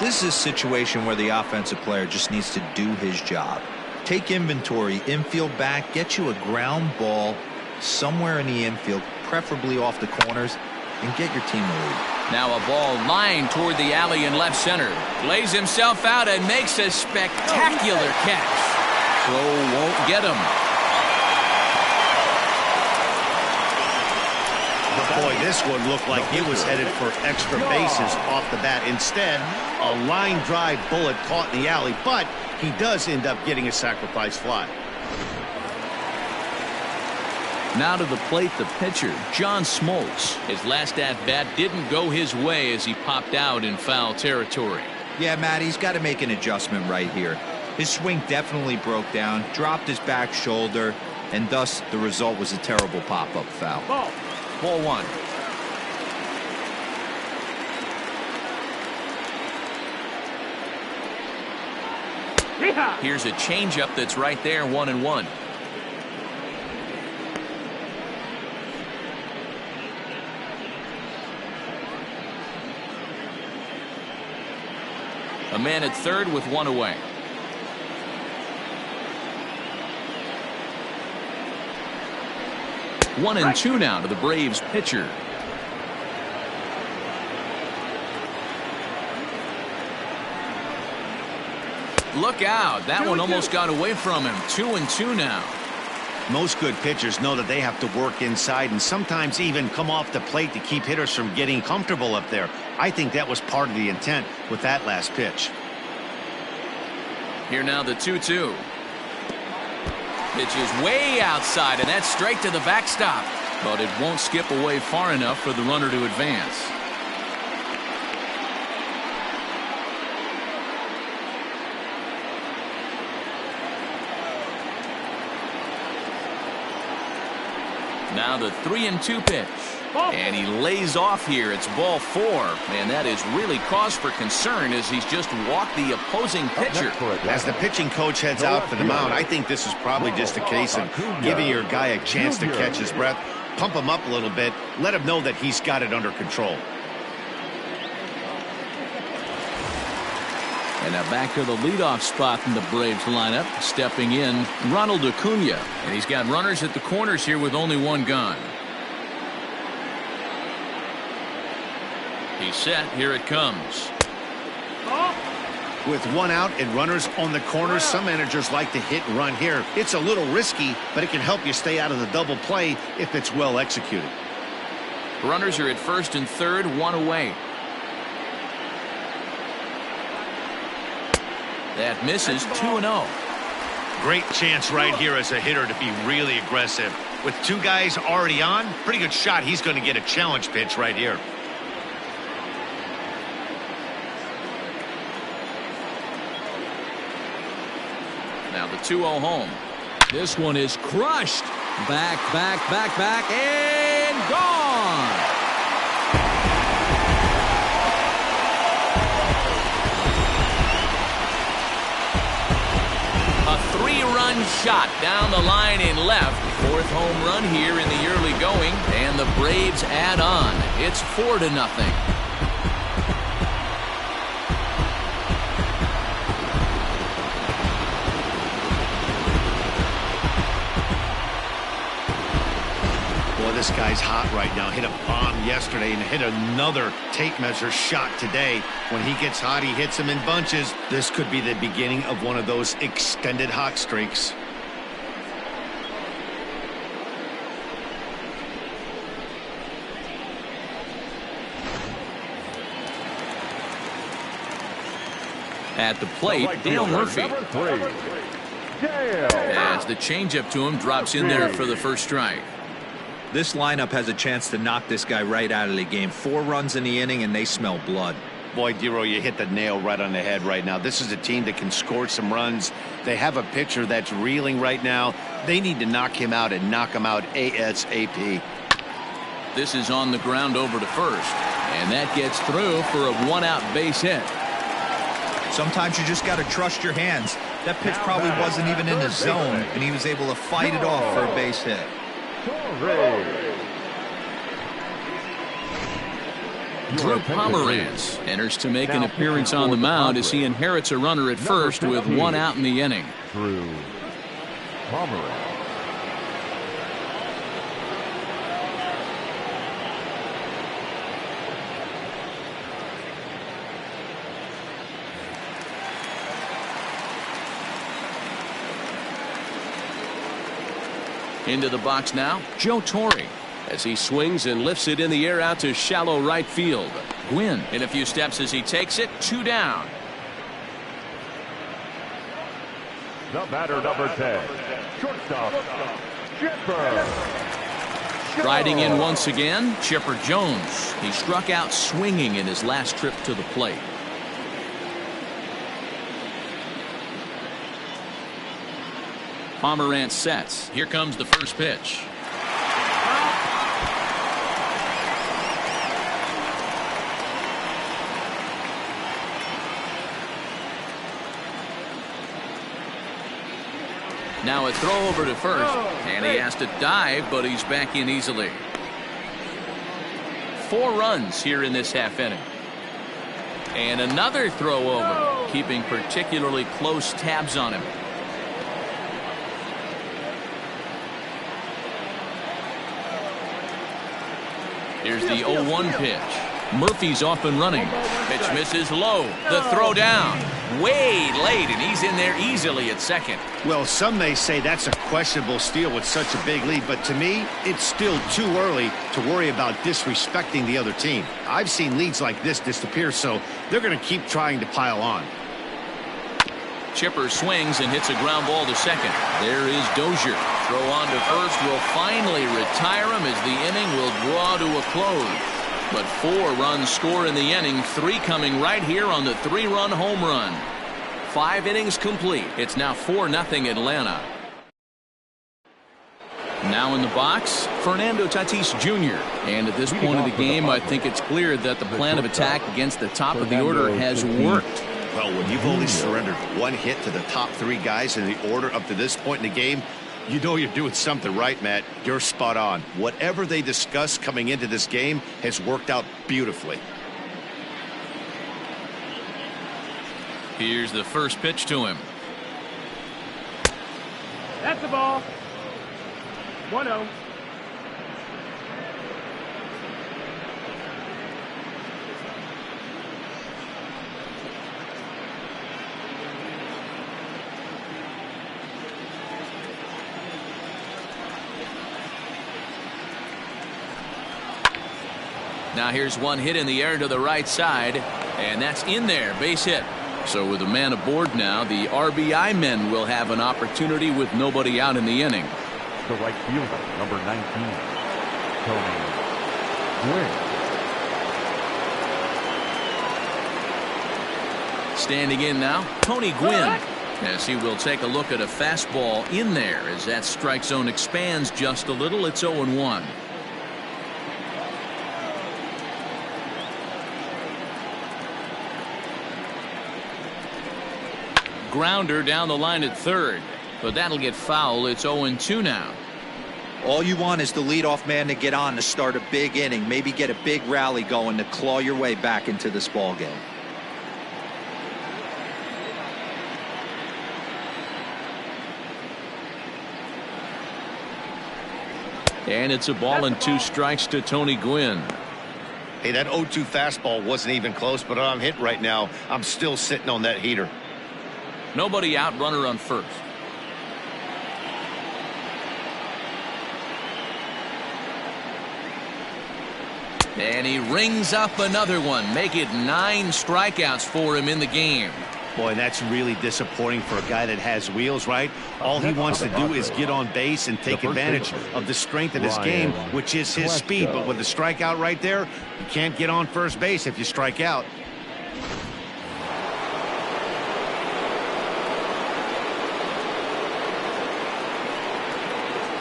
This is a situation where the offensive player just needs to do his job. Take inventory, infield back, get you a ground ball somewhere in the infield, preferably off the corners, and get your team a lead. Now a ball lined toward the alley in left center. Lays himself out and makes a spectacular catch. Throw won't get him. Boy, this one looked like it was headed for extra bases off the bat. Instead, a line drive bullet caught in the alley, but he does end up getting a sacrifice fly. Now to the plate, the pitcher, John Smoltz. His last at-bat didn't go his way as he popped out in foul territory. Yeah, Matt, he's got to make an adjustment right here. His swing definitely broke down, dropped his back shoulder, and thus the result was a terrible pop-up foul. Ball 1. Here's a changeup that's right there, 1-1. A man at third with 1 away. One and 2 now to the Braves pitcher. Look out. That one almost got away from him. 2-2 now. Most good pitchers know that they have to work inside and sometimes even come off the plate to keep hitters from getting comfortable up there. I think that was part of the intent with that last pitch. Here now the 2-2. Pitch is way outside, and that's straight to the backstop. But it won't skip away far enough for the runner to advance. Now the 3-2 pitch. And he lays off here. It's ball 4. And that is really cause for concern as he's just walked the opposing pitcher. As the pitching coach heads out for the mound, I think this is probably just a case of giving your guy a chance to catch his breath, pump him up a little bit, let him know that he's got it under control. And now back to the leadoff spot in the Braves lineup. Stepping in, Ronald Acuna. And he's got runners at the corners here with only one gone. He's set. Here it comes. With one out and runners on the corners, some managers like to hit and run here. It's a little risky, but it can help you stay out of the double play if it's well executed. Runners are at first and third, one away. That misses. 2-0. Great chance right here as a hitter to be really aggressive. With two guys already on, pretty good shot. He's going to get a challenge pitch right here. Now the 2-0 home. This one is crushed. Back, and gone. A 3-run shot down the line in left. 4th home run here in the early going, and the Braves add on. It's 4-0. This guy's hot right now. Hit a bomb yesterday and hit another tape measure shot today. When he gets hot, he hits them in bunches. This could be the beginning of one of those extended hot streaks. At the plate, Dale Murphy. As the changeup to him drops in there for the first strike. This lineup has a chance to knock this guy right out of the game. 4 runs in the inning, and they smell blood. Boy, Dero, you hit the nail right on the head right now. This is a team that can score some runs. They have a pitcher that's reeling right now. They need to knock him out and knock him out ASAP. This is on the ground over to first. And that gets through for a 1-out base hit. Sometimes you just got to trust your hands. That pitch probably wasn't even in the zone, and he was able to fight it off for a base hit. Drew Pomeranz enters to make an appearance on the mound as he inherits a runner at first with 1 out in the inning. Drew Pomeranz. Into the box now, Joe Torre. As he swings and lifts it in the air out to shallow right field. Gwynn in a few steps as he takes it. 2 down. The batter, number 10, shortstop, Chipper. Riding in once again, Chipper Jones. He struck out swinging in his last trip to the plate. Pomeranz sets. Here comes the first pitch. Now a throw over to first, and he has to dive, but he's back in easily. 4 runs here in this half inning. And another throw over, keeping particularly close tabs on him. Here's the 0-1 pitch. Murphy's off and running. Pitch misses low. The throw down. Way late, and he's in there easily at second. Well, some may say that's a questionable steal with such a big lead, but to me, it's still too early to worry about disrespecting the other team. I've seen leads like this disappear, so they're going to keep trying to pile on. chipper swings and hits a ground ball to second. There is Dozier. Throw on to first will finally retire him as the inning will draw to a close. But 4 runs score in the inning, 3 coming right here on the 3-run home run. 5 innings complete. It's now 4-0 Atlanta. Now in the box, Fernando Tatis Jr. And at this point of the game, I think it's clear that the plan of attack against the top of the order has worked. Well, when you've only surrendered 1 hit to the top 3 guys in the order up to this point in the game, you know you're doing something right, Matt. You're spot on. Whatever they discussed coming into this game has worked out beautifully. Here's the first pitch to him. That's the ball. 1-0. Now here's one hit in the air to the right side, and that's in there, base hit. So with a man aboard now, the RBI men will have an opportunity with nobody out in the inning. The right fielder, number 19, Tony Gwynn. Standing in now, Tony Gwynn, as he will take a look at a fastball in there as that strike zone expands just a little. It's 0-1. Grounder down the line at third, but that'll get foul. It's 0-2 now. All you want is the leadoff man to get on to start a big inning, maybe get a big rally going to claw your way back into this ball game. And it's a ball and 2 strikes to Tony Gwynn. Hey, that 0-2 fastball wasn't even close, but I'm hit right now. I'm still sitting on that heater. Nobody out, runner on first. And he rings up another one. Make it 9 strikeouts for him in the game. Boy, that's really disappointing for a guy that has wheels, right? All he wants to do is get on base and take advantage of the strength of his game, which is his speed. But with the strikeout right there, you can't get on first base if you strike out.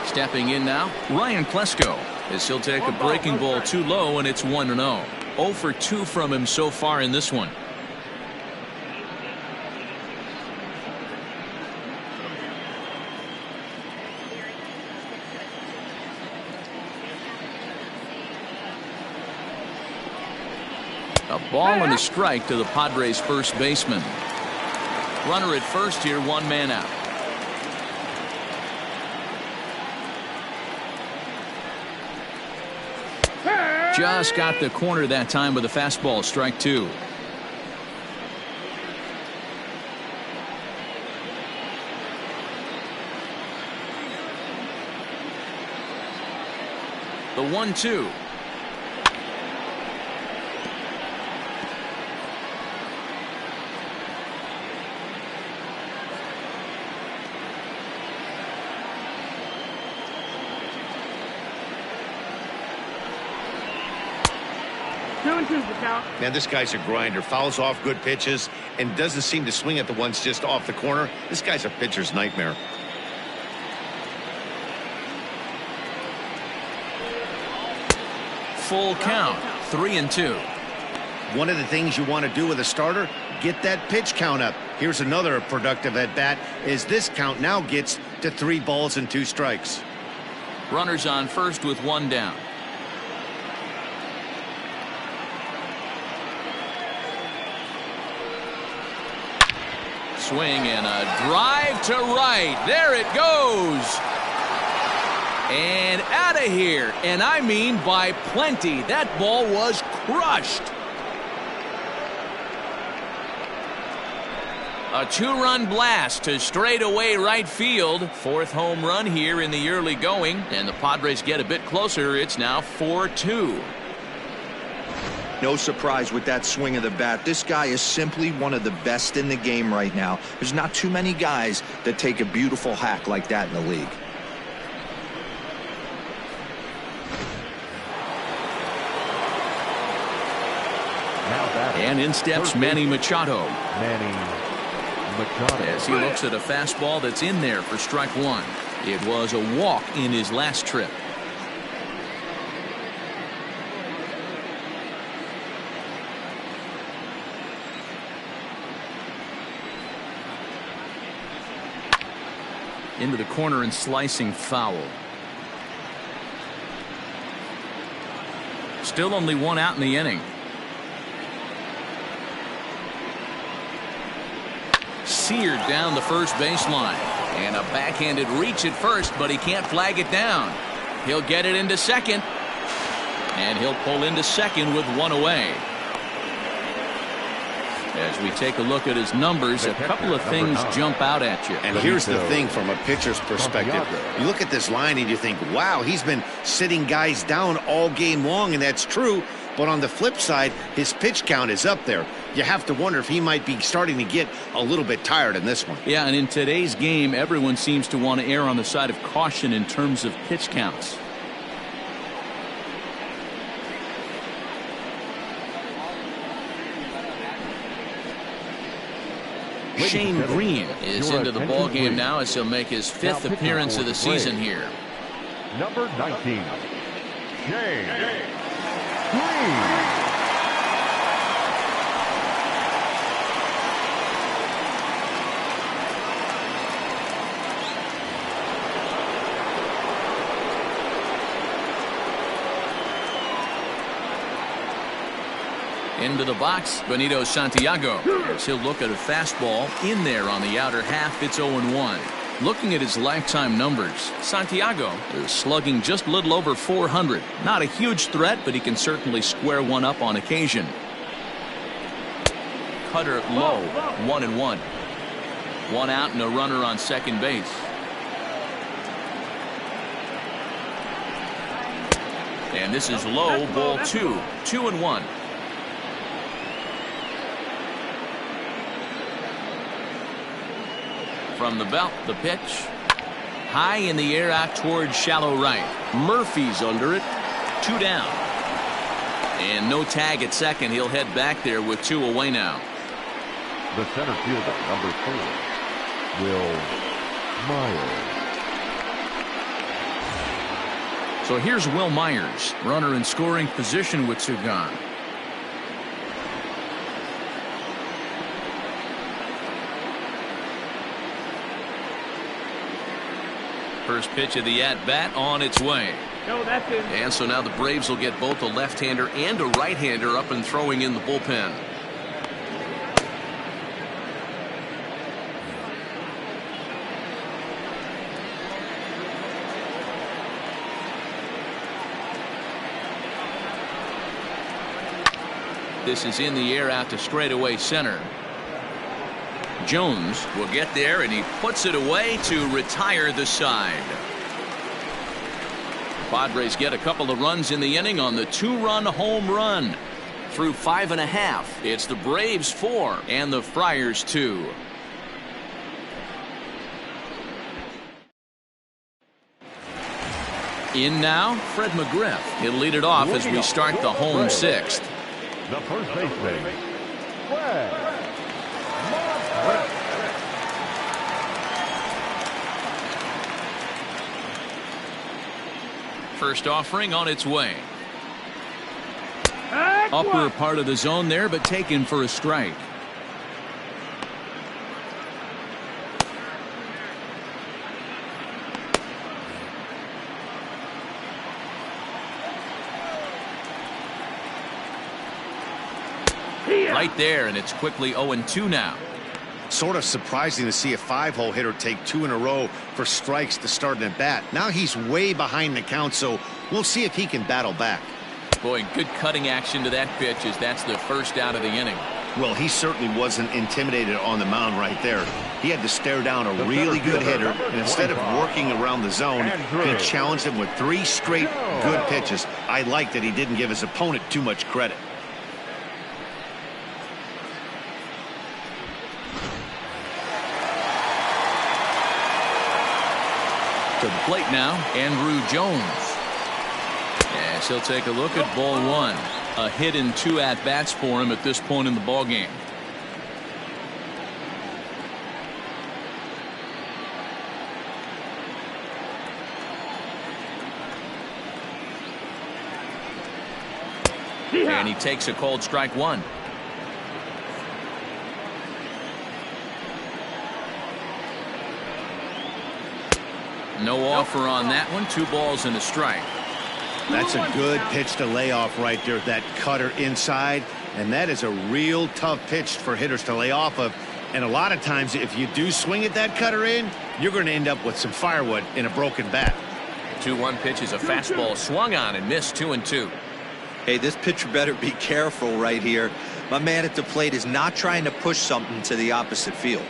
Stepping in now, Ryan Klesko, as he'll take a breaking ball too low, and it's 1-0. 0 for 2 from him so far in this one. A ball and a strike to the Padres first baseman. Runner at first here, 1 man out. Just got the corner that time with a fastball, strike 2. The 1-2. Man, this guy's a grinder. Fouls off good pitches and doesn't seem to swing at the ones just off the corner. This guy's a pitcher's nightmare. Full count, 3-2. One of the things you want to do with a starter, get that pitch count up. Here's another productive at bat as this count now gets to 3 balls and 2 strikes. Runners on first with 1 down. Swing and a drive to right. There it goes. And out of here. And I mean by plenty. That ball was crushed. A 2-run blast to straightaway right field. 4th home run here in the early going. And the Padres get a bit closer. It's now 4-2. No surprise with that swing of the bat. This guy is simply one of the best in the game right now. There's not too many guys that take a beautiful hack like that in the league. And in steps Manny Machado. As he looks at a fastball that's in there for strike one. It was a walk in his last trip. Into the corner and slicing foul. Still only one out in the inning. Seared down the first baseline. And a backhanded reach at first, but he can't flag it down. He'll get it into second. And he'll pull into second with one away. As we take a look at his numbers, a couple of things jump out at you. And here's the thing from a pitcher's perspective. You look at this line and you think, wow, he's been sitting guys down all game long, and that's true. But on the flip side, his pitch count is up there. You have to wonder if he might be starting to get a little bit tired in this one. Yeah, and in today's game, everyone seems to want to err on the side of caution in terms of pitch counts. Shane Green is into the ball game now as he'll make his fifth appearance of the season here. Number 19, Shane Green. Into the box, Benito Santiago. As he'll look at a fastball in there on the outer half. It's 0-1. Looking at his lifetime numbers, Santiago is slugging just a little over 400. Not a huge threat, but he can certainly square one up on occasion. Cutter low, 1-1. One out and a runner on second base. And this is low, ball 2, 2-1. From the belt, the pitch. High in the air out towards shallow right. Murphy's under it. 2 down. And no tag at second. He'll head back there with 2 away now. The center fielder, number 4, Will Myers. So here's Will Myers, runner in scoring position with 2 gone. First pitch of the at-bat on its way. No, that's it. And so now the Braves will get both a left-hander and a right-hander up and throwing in the bullpen. This is in the air out to straightaway center. Jones will get there, and he puts it away to retire the side. Padres get a couple of runs in the inning on the 2-run home run. Through 5.5, it's the Braves 4 and the Friars 2. In now, Fred McGriff. He'll lead it off as we start the home 6th. The first baseman, Fred. First offering on its way. Upper part of the zone there, but taken for a strike. Right there, and it's quickly 0-2 now. Sort of surprising to see a 5-hole hitter take 2 in a row for strikes to start an at-bat. Now he's way behind the count, so we'll see if he can battle back. Boy, good cutting action to that pitch as that's the first out of the inning. Well, he certainly wasn't intimidated on the mound right there. He had to stare down a really good hitter, and instead of working around the zone, he challenged him with 3 straight good pitches. I like that he didn't give his opponent too much credit. To the plate now, Andrew Jones. Yes, he'll take a look at ball one. A hit and 2 at-bats for him at this point in the ballgame. And he takes a called strike one. No offer on that one. 2 balls and a strike. That's a good pitch to lay off right there. That cutter inside. And that is a real tough pitch for hitters to lay off of. And a lot of times if you do swing at that cutter in, you're going to end up with some firewood in a broken bat. 2-1 pitch is a fastball swung on and missed. 2-2. Hey, this pitcher better be careful right here. My man at the plate is not trying to push something to the opposite field.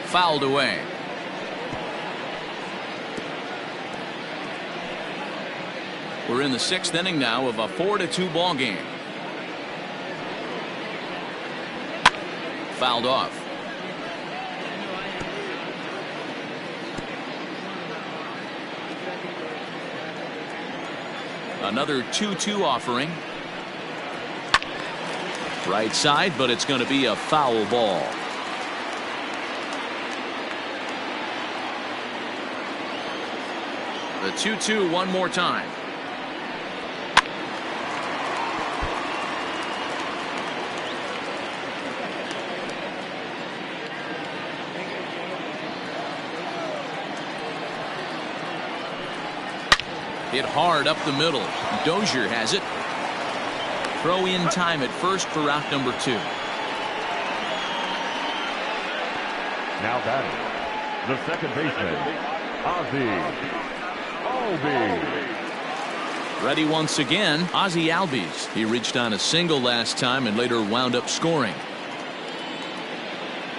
Fouled away. We're in the 6th inning now of a 4-2 ball game. Fouled off. Another 2-2 offering. Right side, but it's going to be a foul ball. The 2-2 one more time. Hit hard up the middle. Dozier has it. Throw in time at first for out number 2. Now batting, the second baseman, Ozzie Albies. Ready once again, Ozzie Albies. He reached on a single last time and later wound up scoring.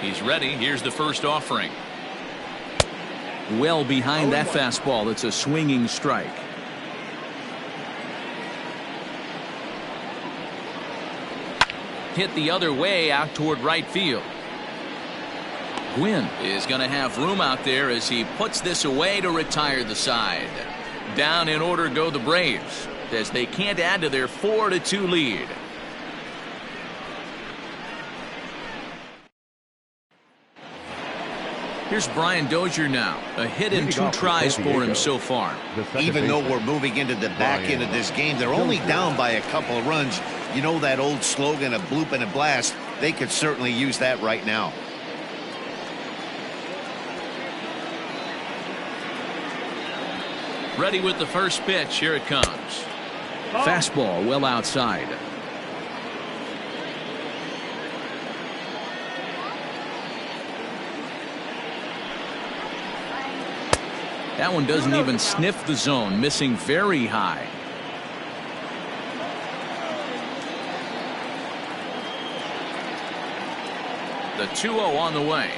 He's ready. Here's the first offering. Well behind that fastball. It's a swinging strike. Hit the other way out toward right field. Gwynn is going to have room out there as he puts this away to retire the side. Down in order go the Braves as they can't add to their 4-2 lead. Here's Brian Dozier now. A hit and 2 tries for him so far. Even though we're moving into the back end of this game, they're only down by a couple of runs. You know that old slogan, a bloop and a blast. They could certainly use that right now. Ready with the first pitch. Here it comes. Fastball well outside. That one doesn't even sniff the zone, missing very high. The 2-0 on the way.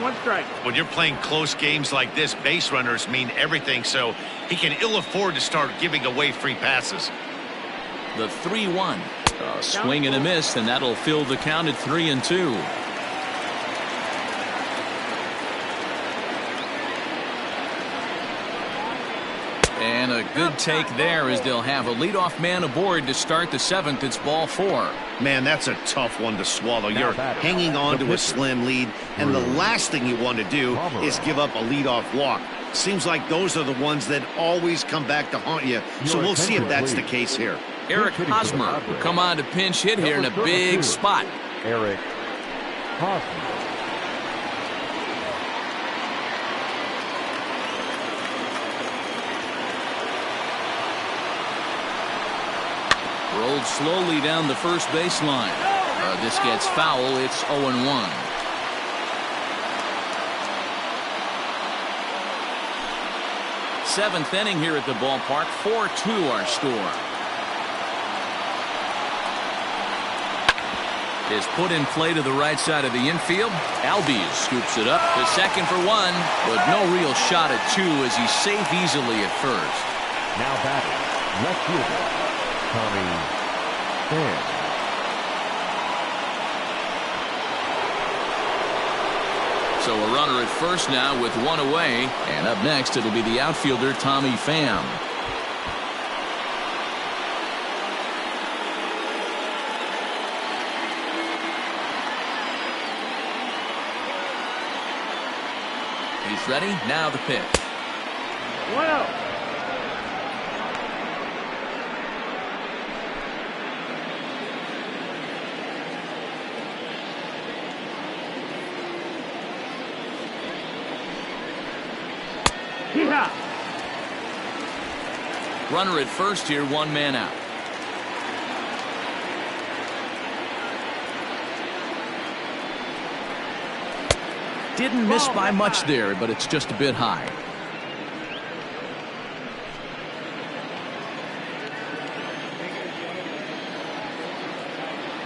One strike. When you're playing close games like this, base runners mean everything, so he can ill afford to start giving away free passes. The 3-1. A swing and a miss, and that'll fill the count at 3-2. And a good take there as they'll have a leadoff man aboard to start the 7th. It's ball 4. Man, that's a tough one to swallow. You're hanging on to a slim lead, and the last thing you want to do is give up a leadoff walk. Seems like those are the ones that always come back to haunt you, so we'll see if that's the case here. Eric Hosmer will come on to pinch hit here in a big spot. Eric Hosmer. Rolled slowly down the first baseline. This gets foul. It's 0-1. Seventh inning here at the ballpark. 4-2 our score. Is put in play to the right side of the infield. Albies scoops it up to second for one, but no real shot at two as he's safe easily at first. Now batting, left fielder, Tommy Pham. So a runner at first now with one away, and up next it'll be the outfielder Tommy Pham. He's ready. Now the pitch. 1-0. Yeehaw. Runner at first here, one man out. Didn't miss by much there, but it's just a bit high.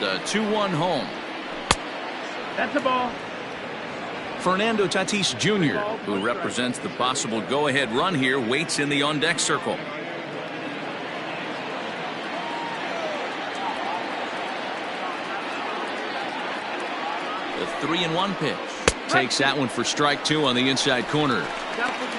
The 2-1 home. That's a ball. Fernando Tatis Jr., who represents the possible go-ahead run here, waits in the on-deck circle. The 3-1 pitch. Takes that one for strike two on the inside corner.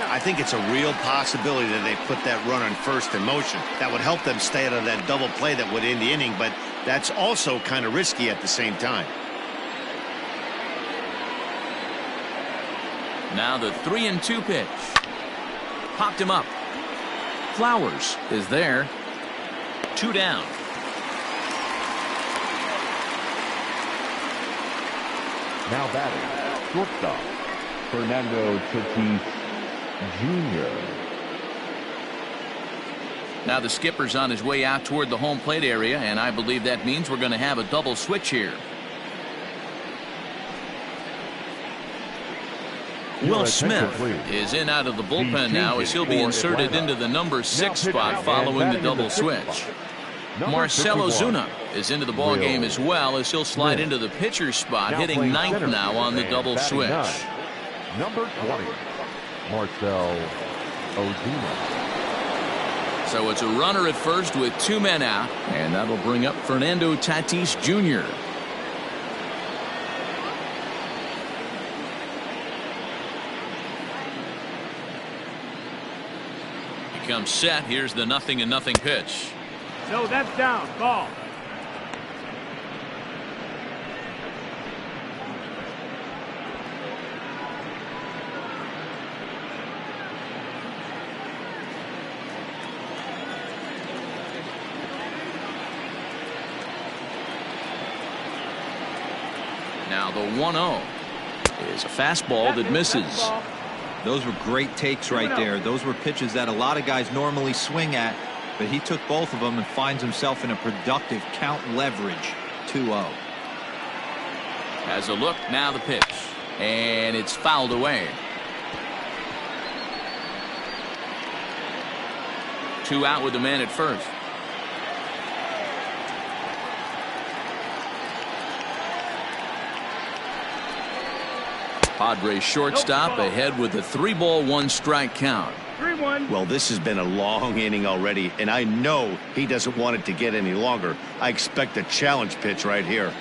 I think it's a real possibility that they put that run on first in motion. That would help them stay out of that double play that would end the inning, but that's also kind of risky at the same time. Now the 3-2 pitch. Popped him up. Flowers is there. 2 down. Now batting, shortstop, Fernando Tatis Jr. Now the skipper's on his way out toward the home plate area, and I believe that means we're going to have a double switch here. Will Smith is in out of the bullpen now as he'll be inserted into the number 6 spot following the double switch. Marcell Ozuna is into the ball game as well as he'll slide into the pitcher's spot, hitting 9th now on the double switch. Number 20, Marcell Ozuna. So it's a runner at first with 2 men out, and that'll bring up Fernando Tatis Jr. He comes set. Here's the 0-0 pitch. No, that's down. Ball. Now the 1-0 is a fastball that misses. Those were great takes right there. Those were pitches that a lot of guys normally swing at, but he took both of them and finds himself in a productive count leverage. 2-0. Has a look. Now the pitch, and it's fouled away. 2 out with the man at first. Padres shortstop ahead with a 3-ball 1-strike count. 3-1. Well, this has been a long inning already, and I know he doesn't want it to get any longer. I expect a challenge pitch right here.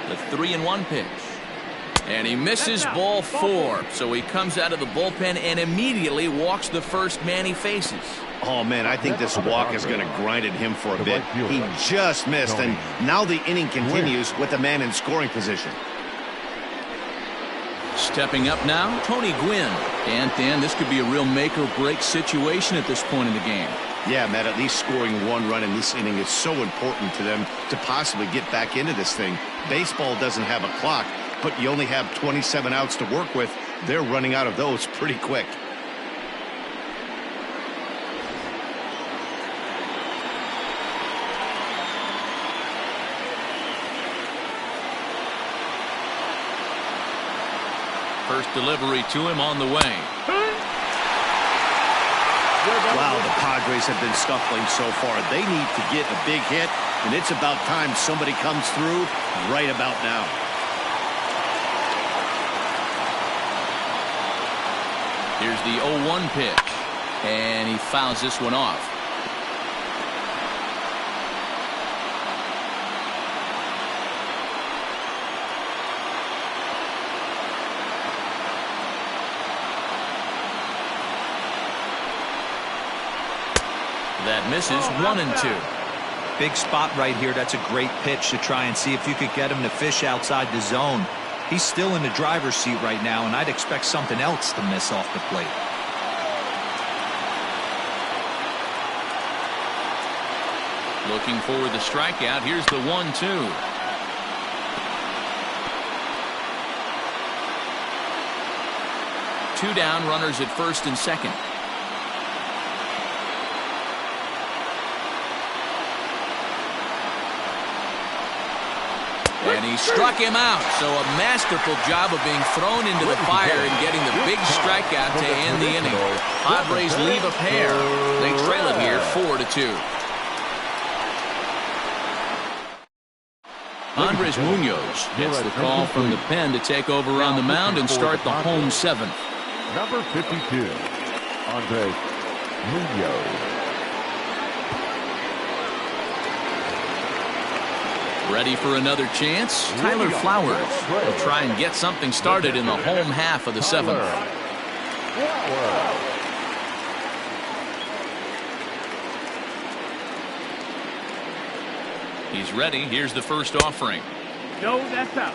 The 3-1 pitch. And he misses ball 4. So he comes out of the bullpen and immediately walks the first man he faces. Oh, man, I think this walk is going to grind at him for a bit. He just missed, and now the inning continues with the man in scoring position. Stepping up now, Tony Gwynn. And Dan, this could be a real make-or-break situation at this point in the game. Yeah, Matt, at least scoring 1 run in this inning is so important to them to possibly get back into this thing. Baseball doesn't have a clock, but you only have 27 outs to work with. They're running out of those pretty quick. First delivery to him on the way. Wow, the Padres have been scuffling so far. They need to get a big hit, and it's about time somebody comes through right about now. Here's the 0-1 pitch, and he fouls this one off. That misses. 1-2. Big spot right here. That's a great pitch to try and see if you could get him to fish outside the zone. He's still in the driver's seat right now, and I'd expect something else to miss off the plate. Looking for the strikeout. Here's the 1-2. Two down, runners at first and second. And he struck him out. So a masterful job of being thrown into the fire and getting the big strikeout to end the inning. Padres leave a pair. They trail it here 4-2. Andres Munoz gets the call from the pen to take over on the mound and start the home seventh. Number 52, Andres Munoz. Ready for another chance? Tyler Flowers will try and get something started in the home half of the seventh. He's ready. Here's the first offering. No, that's out.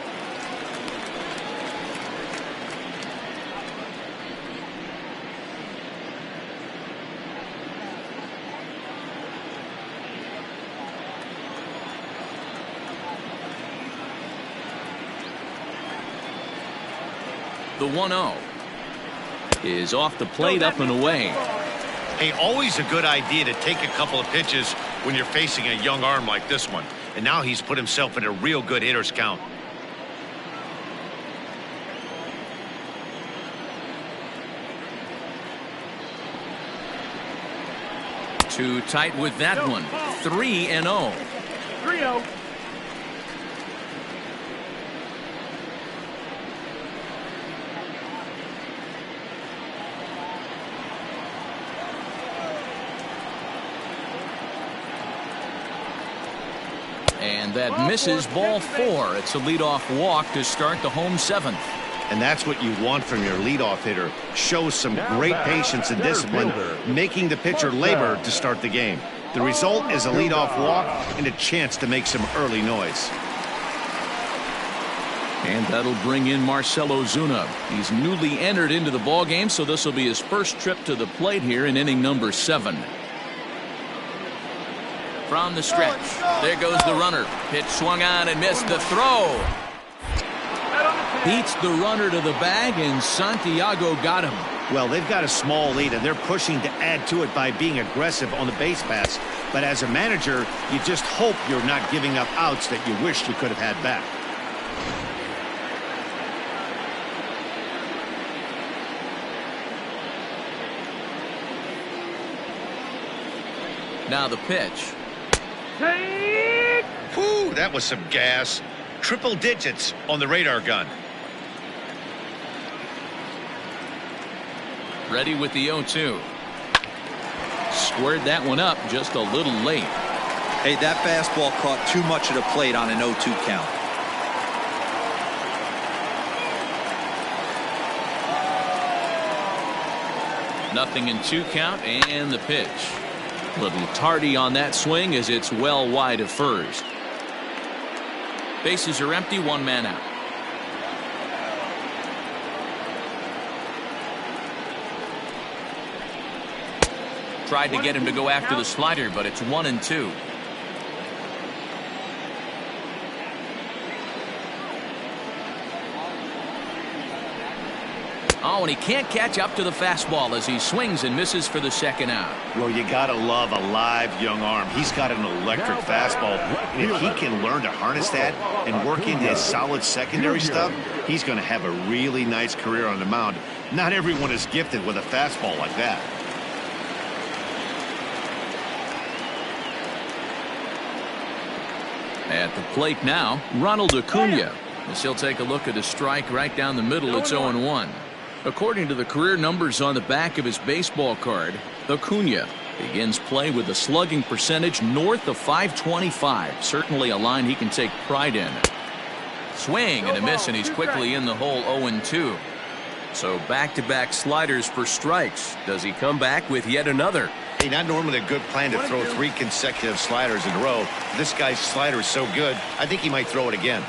The 1-0 is off the plate, up and away. Hey, always a good idea to take a couple of pitches when you're facing a young arm like this one. And now he's put himself in a real good hitter's count. Too tight with that one. 3-0. 3-0. And that misses. Ball 4. It's a leadoff walk to start the home seventh. And that's what you want from your leadoff hitter. Shows some great patience and discipline, making the pitcher labor to start the game. The result is a leadoff walk and a chance to make some early noise. And that'll bring in Marcell Ozuna. He's newly entered into the ballgame, so this will be his first trip to the plate here in inning number 7. From the stretch, there goes the runner. Pitch swung on and missed. The throw beats the runner to the bag, and Santiago got him. Well, they've got a small lead, and they're pushing to add to it by being aggressive on the base pass. But as a manager, you just hope you're not giving up outs that you wish you could have had back. Now the pitch. Whew, that was some gas. Triple digits on the radar gun. Ready with the 0-2. Squared that one up just a little late. Hey, that fastball caught too much of the plate on an 0-2 count. Nothing in 2 count, and the pitch. A little tardy on that swing as it's well wide of first. Bases are empty, 1 man out. Tried to get him to go after the slider, but it's 1-2. Oh, and he can't catch up to the fastball as he swings and misses for the second out. Well, you got to love a live young arm. He's got an electric fastball. And if he can learn to harness that and work into his solid secondary stuff, he's going to have a really nice career on the mound. Not everyone is gifted with a fastball like that. At the plate now, Ronald Acuna. As he'll take a look at a strike right down the middle. It's 0-1. According to the career numbers on the back of his baseball card, Acuna begins play with a slugging percentage north of .525. Certainly a line he can take pride in. Swing and a miss, and he's quickly in the hole. 0-2. So back-to-back sliders for strikes. Does he come back with yet another? Hey, not normally a good plan to throw 3 consecutive sliders in a row. This guy's slider is so good, I think he might throw it again.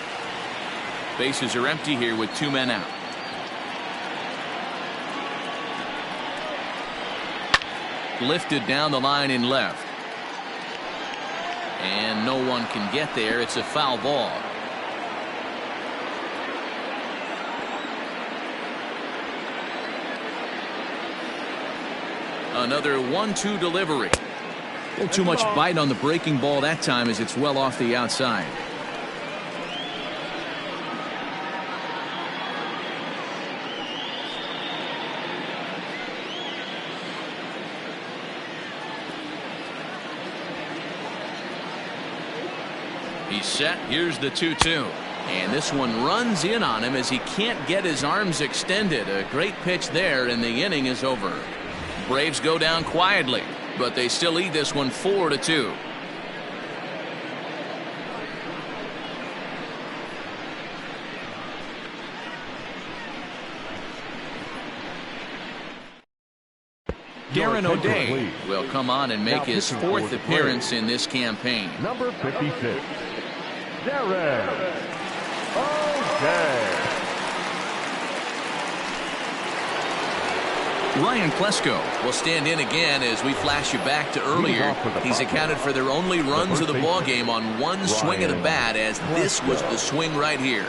Bases are empty here with 2 men out. Lifted down the line in left. And no one can get there. It's a foul ball. Another 1-2 delivery. A little too much bite on the breaking ball that time as it's well off the outside. He's set. Here's the 2-2. And this one runs in on him as he can't get his arms extended. A great pitch there, and the inning is over. Braves go down quietly, but they still lead this one 4-2. Darren O'Day will come on and make his 4th appearance in this campaign. Number 56, Darren O'Day. Ryan Klesko will stand in again as we flash you back to earlier. He's accounted for their only runs of the ball game on one swing of the bat, as this was the swing right here.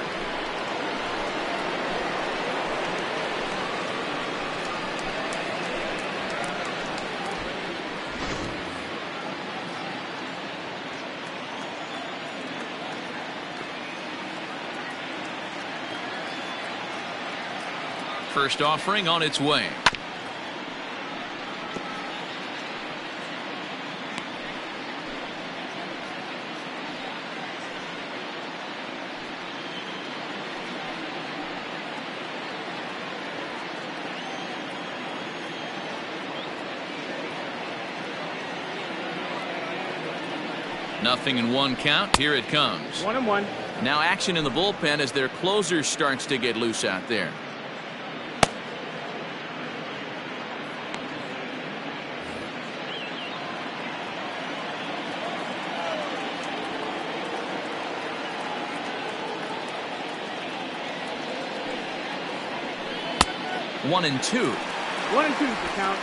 First offering on its way. Nothing in 1 count. Here it comes. 1-1. Now action in the bullpen as their closer starts to get loose out there. One and two. 1-2 is the count.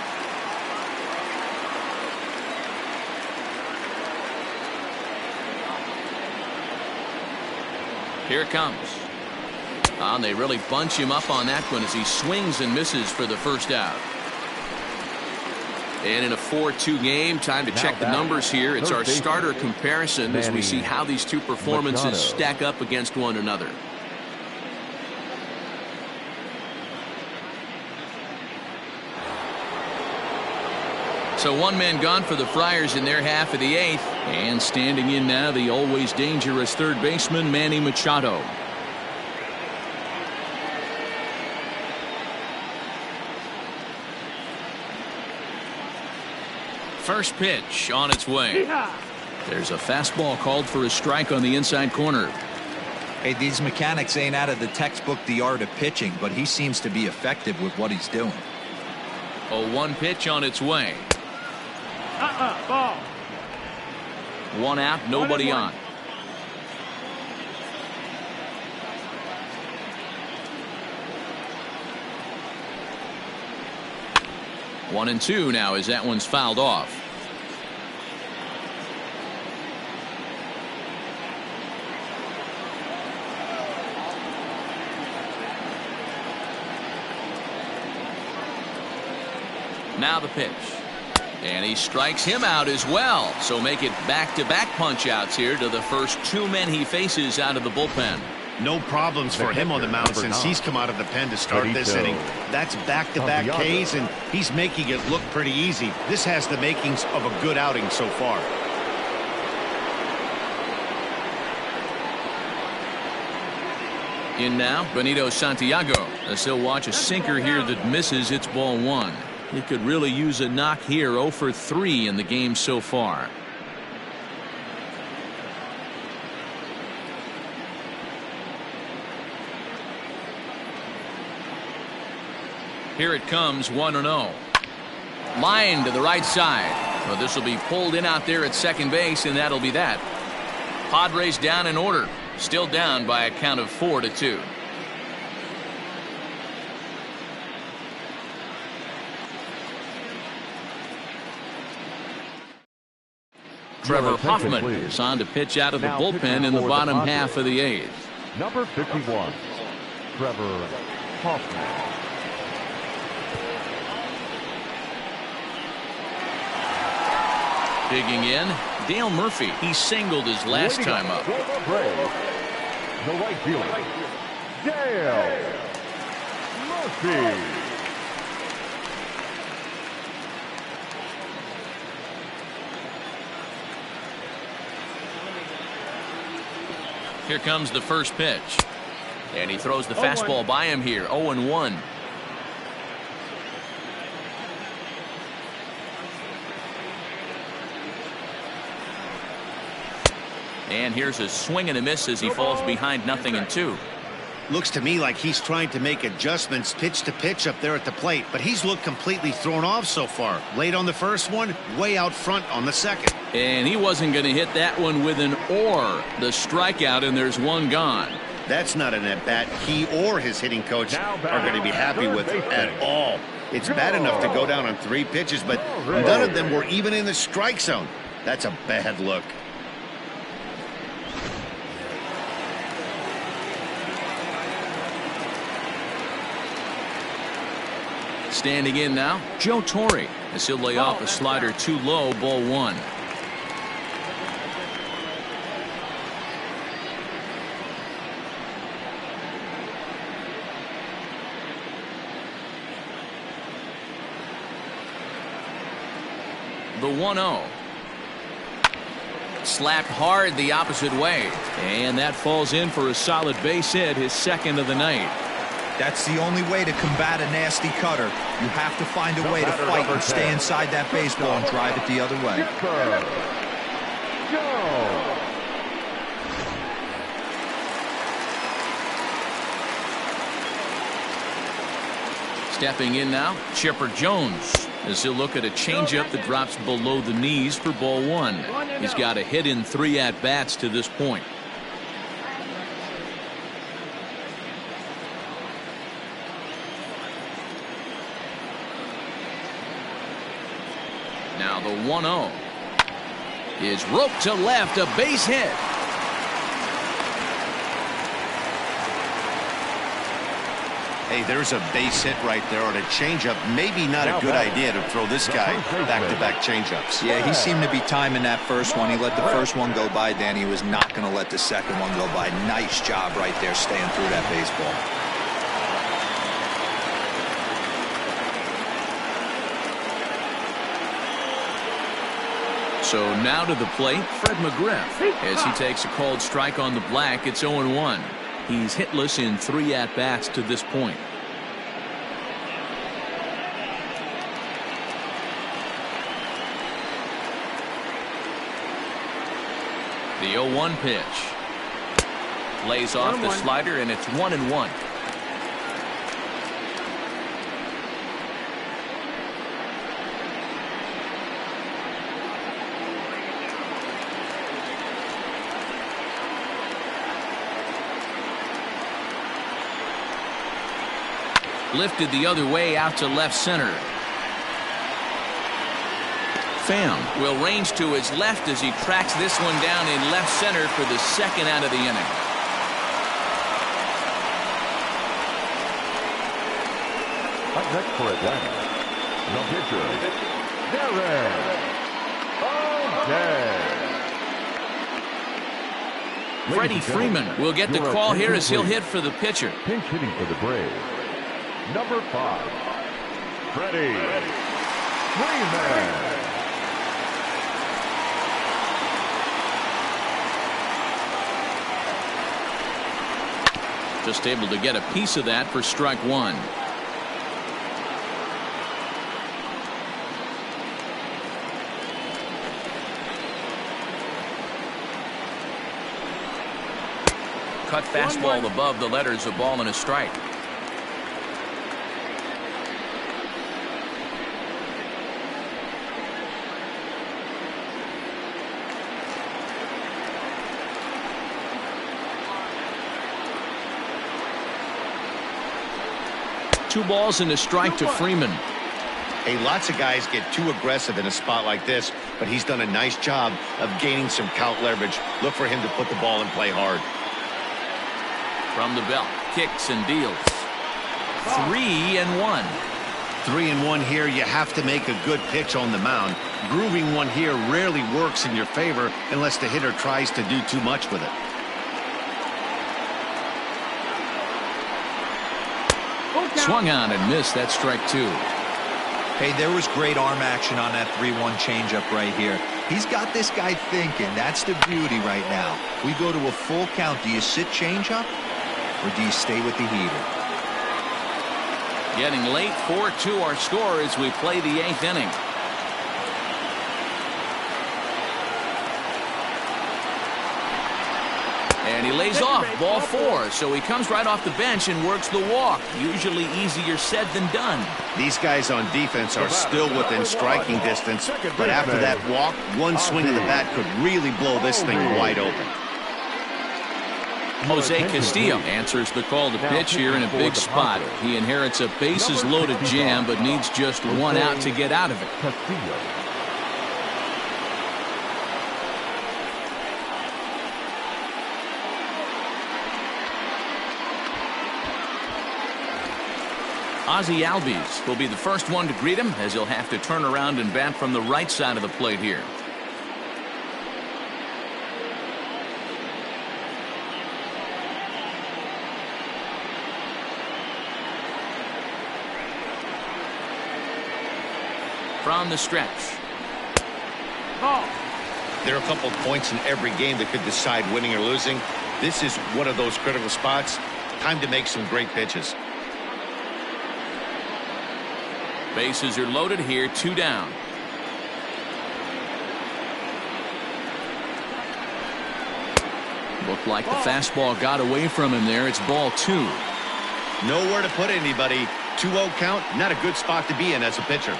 Here it comes. And they really bunch him up on that one as he swings and misses for the first out. And in a 4-2 game, time to check the numbers here. It's our starter comparison as we see how these two performances stack up against one another. So 1 man gone for the Friars in their half of the 8th. And standing in now, the always dangerous third baseman, Manny Machado. First pitch on its way. There's a fastball called for a strike on the inside corner. Hey, these mechanics ain't out of the textbook The Art of Pitching, but he seems to be effective with what he's doing. A 1 pitch on its way. Ball. 1 out, nobody on. One and two now as that one's fouled off. Now the pitch. And he strikes him out as well. So make it back-to-back punch-outs here to the first 2 men he faces out of the bullpen. No problems for him on the mound since he's come out of the pen to start this inning. That's back-to-back Ks, and he's making it look pretty easy. This has the makings of a good outing so far. In now, Benito Santiago, as he'll watch a sinker here that misses. It's ball 1. He could really use a knock here. 0 for 3 in the game so far. Here it comes, 1-0. Line to the right side. Well, this will be pulled in out there at second base, and that'll be that. Padres down in order. Still down by a count of 4-2. Trevor Hoffman is on to pitch out of the bullpen in the bottom half of the 8th. Number 51, Trevor Hoffman. Digging in, Dale Murphy. He singled his last time up. The right fielder, Dale Murphy. Here comes the first pitch. And he throws the fastball by him here. 0-1. And here's a swing and a miss as he falls behind 0-2. Looks to me like he's trying to make adjustments pitch to pitch up there at the plate, but he's looked completely thrown off so far. Late on the first one, way out front on the second. And he wasn't going to hit that one with an or. The strikeout, and there's one gone. That's not an at-bat he or his hitting coach are going to be happy with at all. It's bad enough to go down on 3 pitches, but none of them were even in the strike zone. That's a bad look. Standing in now, Joe Torre, as he'll lay off a slider too low, ball 1. The 1-0. Slapped hard the opposite way, and that falls in for a solid base hit, his second of the night. That's the only way to combat a nasty cutter. You have to find a way to fight and stay inside that baseball and drive it the other way. Stepping in now, Chipper Jones, as he'll look at a changeup that drops below the knees for ball 1. He's got a hit in 3 at-bats to this point. Now the 1-0 is roped to left, a base hit. Hey, there's a base hit right there on a changeup. Maybe not a good idea to throw this guy back-to-back changeups. Yeah, he seemed to be timing that first one. He let the first one go by. Danny was not going to let the second one go by. Nice job right there staying through that baseball. So now to the plate, Fred McGriff, as he takes a called strike on the black. It's 0-1. He's hitless in 3 at-bats to this point. The 0-1 pitch. Lays off the slider, and it's 1-1. Lifted the other way out to left center. Pham will range to his left as he tracks this one down in left center for the second out of the inning. Up next for Atlanta, The pitcher, Darren O'Day. Freddie Freeman will get the call here as he'll hit for the pitcher. Pinch hitting for the Braves. Number 5, Freddie Freeman. Just able to get a piece of that for strike one. Cut fastball above the letters, a ball and a strike. Two balls and a strike to Freeman. Hey, lots of guys get too aggressive in a spot like this, but he's done a nice job of gaining some count leverage. Look for him to put the ball in play hard. From the belt, kicks and deals. 3-1. 3-1 here. You have to make a good pitch on the mound. Grooving one here rarely works in your favor unless the hitter tries to do too much with it. Swung on and missed. That strike two. Hey, there was great arm action on that 3-1 changeup right here. He's got this guy thinking. That's the beauty right now. We go to a full count. Do you sit changeup or do you stay with the heater? Getting late, 4-2 our score as we play the 8th inning. And he lays off, ball 4, so he comes right off the bench and works the walk. Usually easier said than done. These guys on defense are still within striking distance, but after that walk, one swing of the bat could really blow this thing wide open. Jose Castillo answers the call to pitch here in a big spot. He inherits a bases-loaded jam, but needs just one out to get out of it. Ozzie Albies will be the first one to greet him, as he'll have to turn around and bat from the right side of the plate here. From the stretch. There are a couple of points in every game that could decide winning or losing. This is one of those critical spots. Time to make some great pitches. Bases are loaded here, 2 down. Looked like the fastball got away from him there. It's ball 2. Nowhere to put anybody. 2-0 count, not a good spot to be in as a pitcher.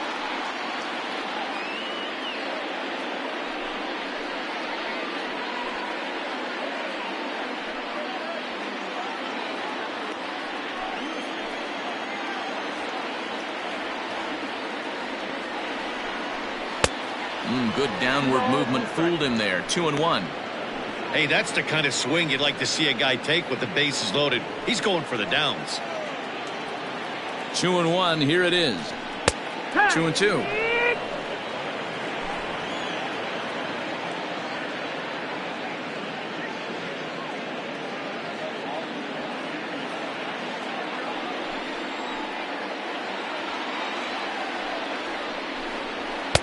Good downward movement fooled him there. 2-1. Hey, that's the kind of swing you'd like to see a guy take with the bases loaded. He's going for the downs. 2-1. Here it is. 2-2.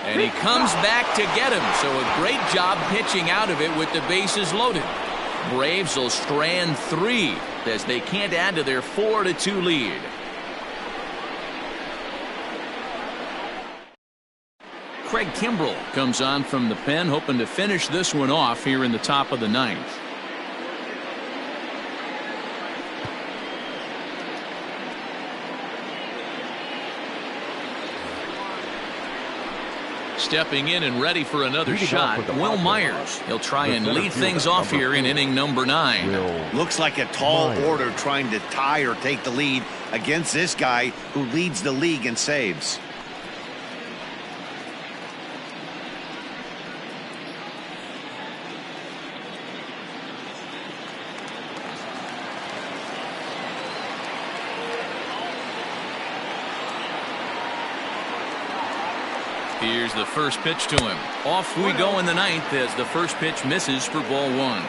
And he comes back to get him. So a great job pitching out of it with the bases loaded. Braves will strand 3 as they can't add to their 4-2 lead. Craig Kimbrell comes on from the pen, hoping to finish this one off here in the top of the 9th. Stepping in and ready for another shot, Will Myers. He'll try and lead things off here in inning number 9. Looks like a tall order trying to tie or take the lead against this guy who leads the league in saves. Here's the first pitch to him. Off we go in the ninth as the first pitch misses for ball one.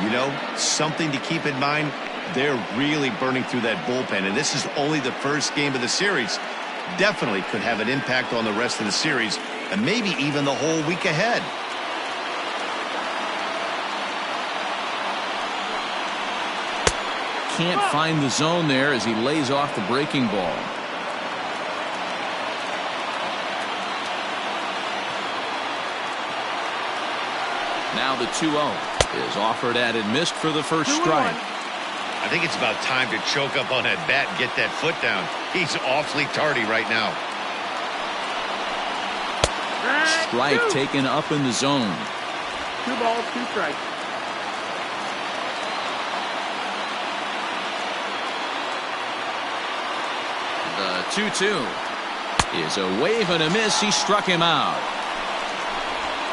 You know, something to keep in mind, they're really burning through that bullpen, and this is only the first game of the series. Definitely could have an impact on the rest of the series and maybe even the whole week ahead. Can't find the zone there as he lays off the breaking ball. Now the 2-0 is offered at and missed for the first strike. I think it's about time to choke up on that bat and get that foot down. He's awfully tardy right now. Strike taken up in the zone. 2 balls, 2 strikes. The 2-2 is a wave and a miss. He struck him out.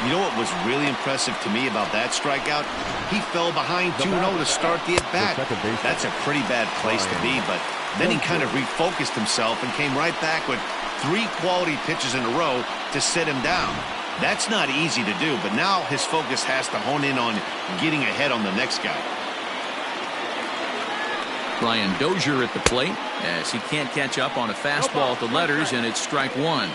You know what was really impressive to me about that strikeout? He fell behind 2-0 to start the at-bat. That's a pretty bad place to be, but then he kind of refocused himself and came right back with 3 quality pitches in a row to sit him down. That's not easy to do, but now his focus has to hone in on getting ahead on the next guy. Brian Dozier at the plate as he can't catch up on a fastball at the letters, and it's strike one.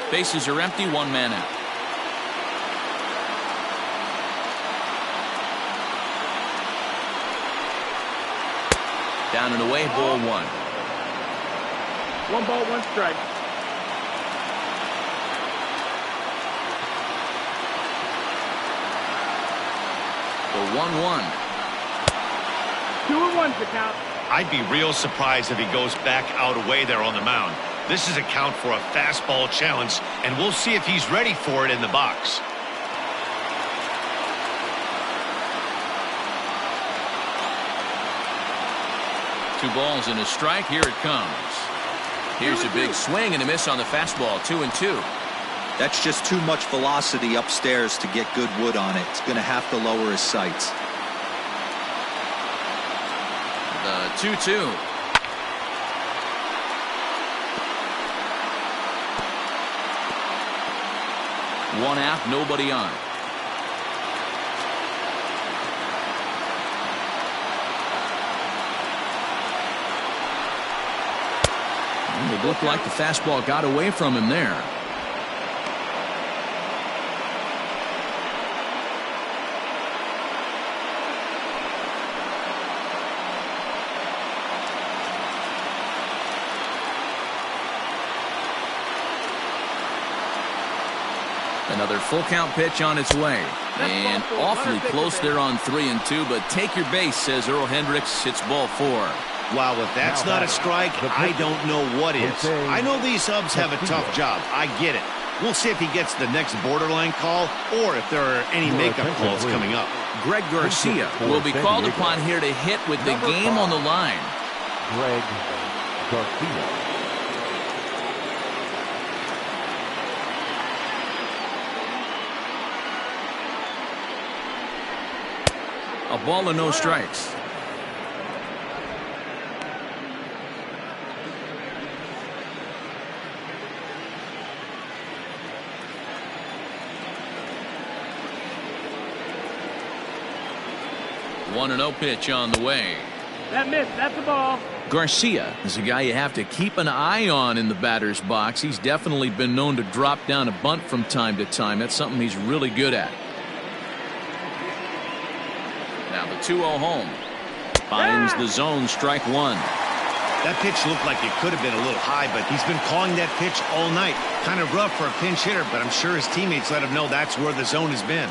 Bases are empty, 1 man out. Down and away, ball 1. 1 ball, 1 strike. The 1-1. 2-1's the count. I'd be real surprised if he goes back out away there on the mound. This is a count for a fastball challenge, and we'll see if he's ready for it in the box. Two balls and a strike. Here it comes. Here's a big swing and a miss on the fastball. 2-2. That's just too much velocity upstairs to get good wood on it. It's going to have to lower his sights. The 2-2. One out, nobody on. It looked like the fastball got away from him there. Another full count pitch on its way. And awfully close there on 3-2, but take your base, says Earl Hendricks. It's ball 4. Wow, if that's not a strike, I don't know what is. I know these subs have a tough job. I get it. We'll see if he gets the next borderline call or if there are any makeup calls coming up. Greg Garcia will be called upon here to hit with the game on the line. Greg Garcia. A ball and no strikes. One and 0 pitch on the way. That missed. That's the ball. Garcia is a guy you have to keep an eye on in the batter's box. He's definitely been known to drop down a bunt from time to time. That's something he's really good at. Now the 2-0 home. Finds the zone, strike 1. That pitch looked like it could have been a little high, but he's been calling that pitch all night. Kind of rough for a pinch hitter, but I'm sure his teammates let him know that's where the zone has been.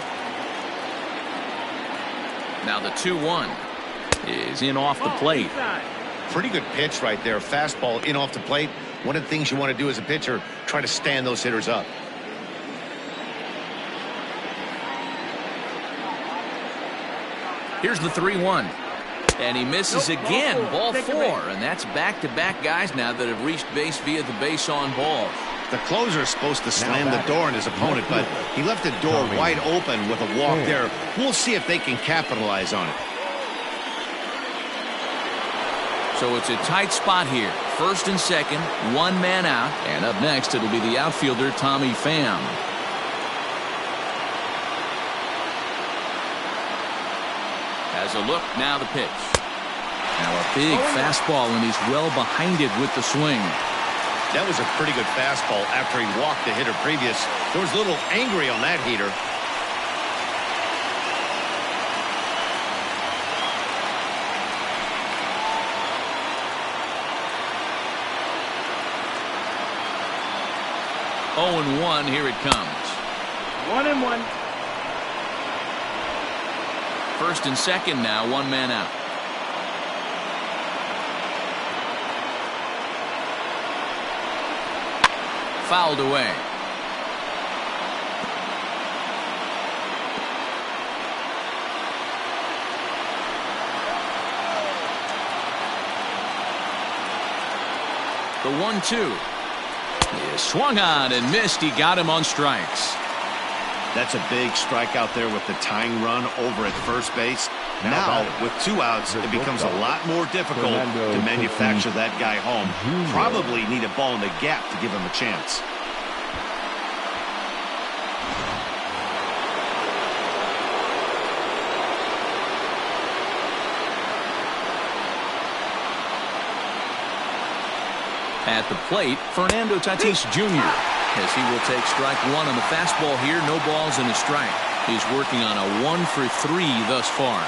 Now the 2-1 is in off the plate. Pretty good pitch right there. Fastball in off the plate. One of the things you want to do as a pitcher, try to stand those hitters up. Here's the 3-1. And he misses again. Ball 4. And that's back-to-back guys now that have reached base via the base on balls. The closer is supposed to slam the door on his opponent, but he left the door wide open with a walk there. We'll see if they can capitalize on it. So it's a tight spot here. First and second, one man out. And up next, it'll be the outfielder, Tommy Pham. Has a look, now the pitch. Now a big fastball, and he's well behind it with the swing. That was a pretty good fastball after he walked the hitter previous. There was a little angry on that heater. Oh, and 1, here it comes. 1-1. First and second now, one man out. Fouled away. The 1-2. He swung on and missed. He got him on strikes. That's a big strikeout there with the tying run over at first base. Now with 2 outs, it becomes a lot more difficult to manufacture that guy home. Probably need a ball in the gap to give him a chance. At the plate, Fernando Tatis Jr. as he will take strike 1 on the fastball here. No balls and a strike. He's working on a 1 for 3 thus far.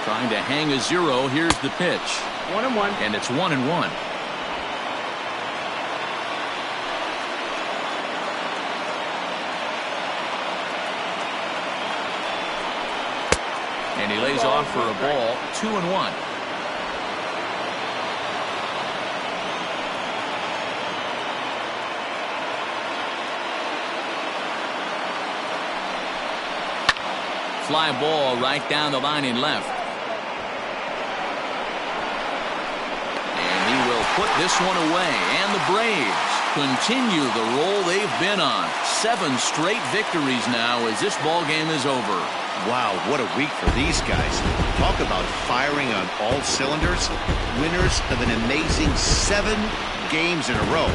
Trying to hang a 0. Here's the pitch. 1-1. And it's 1-1. And he lays off for a ball. 2-1. Fly ball right down the line in left. And he will put this one away. And the Braves continue the roll they've been on. 7 straight victories now as this ball game is over. Wow, what a week for these guys. Talk about firing on all cylinders. Winners of an amazing 7 games in a row.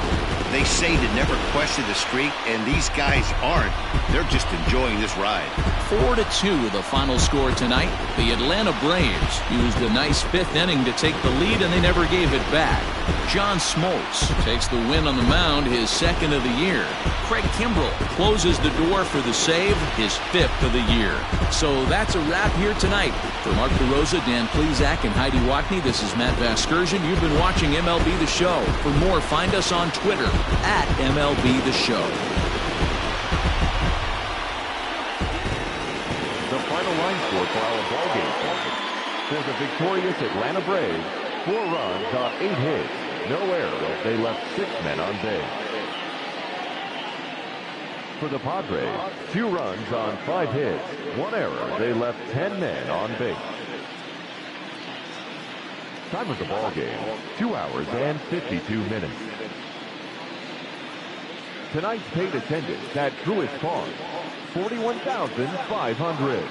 They say to never question the streak, and these guys aren't. They're just enjoying this ride. 4-2 the final score tonight. The Atlanta Braves used a nice 5th inning to take the lead, and they never gave it back. John Smoltz takes the win on the mound, his 2nd of the year. Craig Kimbrell closes the door for the save, his 5th of the year. So that's a wrap here tonight. For Mark DeRosa, Dan Plesac, and Heidi Wackney, this is Matt Vasgersian. You've been watching MLB The Show. For more, find us on Twitter at MLB The Show. The final line score for our ballgame tonight. For the victorious Atlanta Braves, 4 runs on 8 hits. No errors. They left 6 men on base. For the Padres, 2 runs on 5 hits. 1 error. They left 10 men on base. Time of the ball game, 2 hours and 52 minutes. Tonight's paid attendance at Truist Park, 41,500.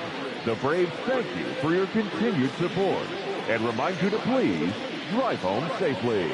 The Braves thank you for your continued support and remind you to please drive home safely.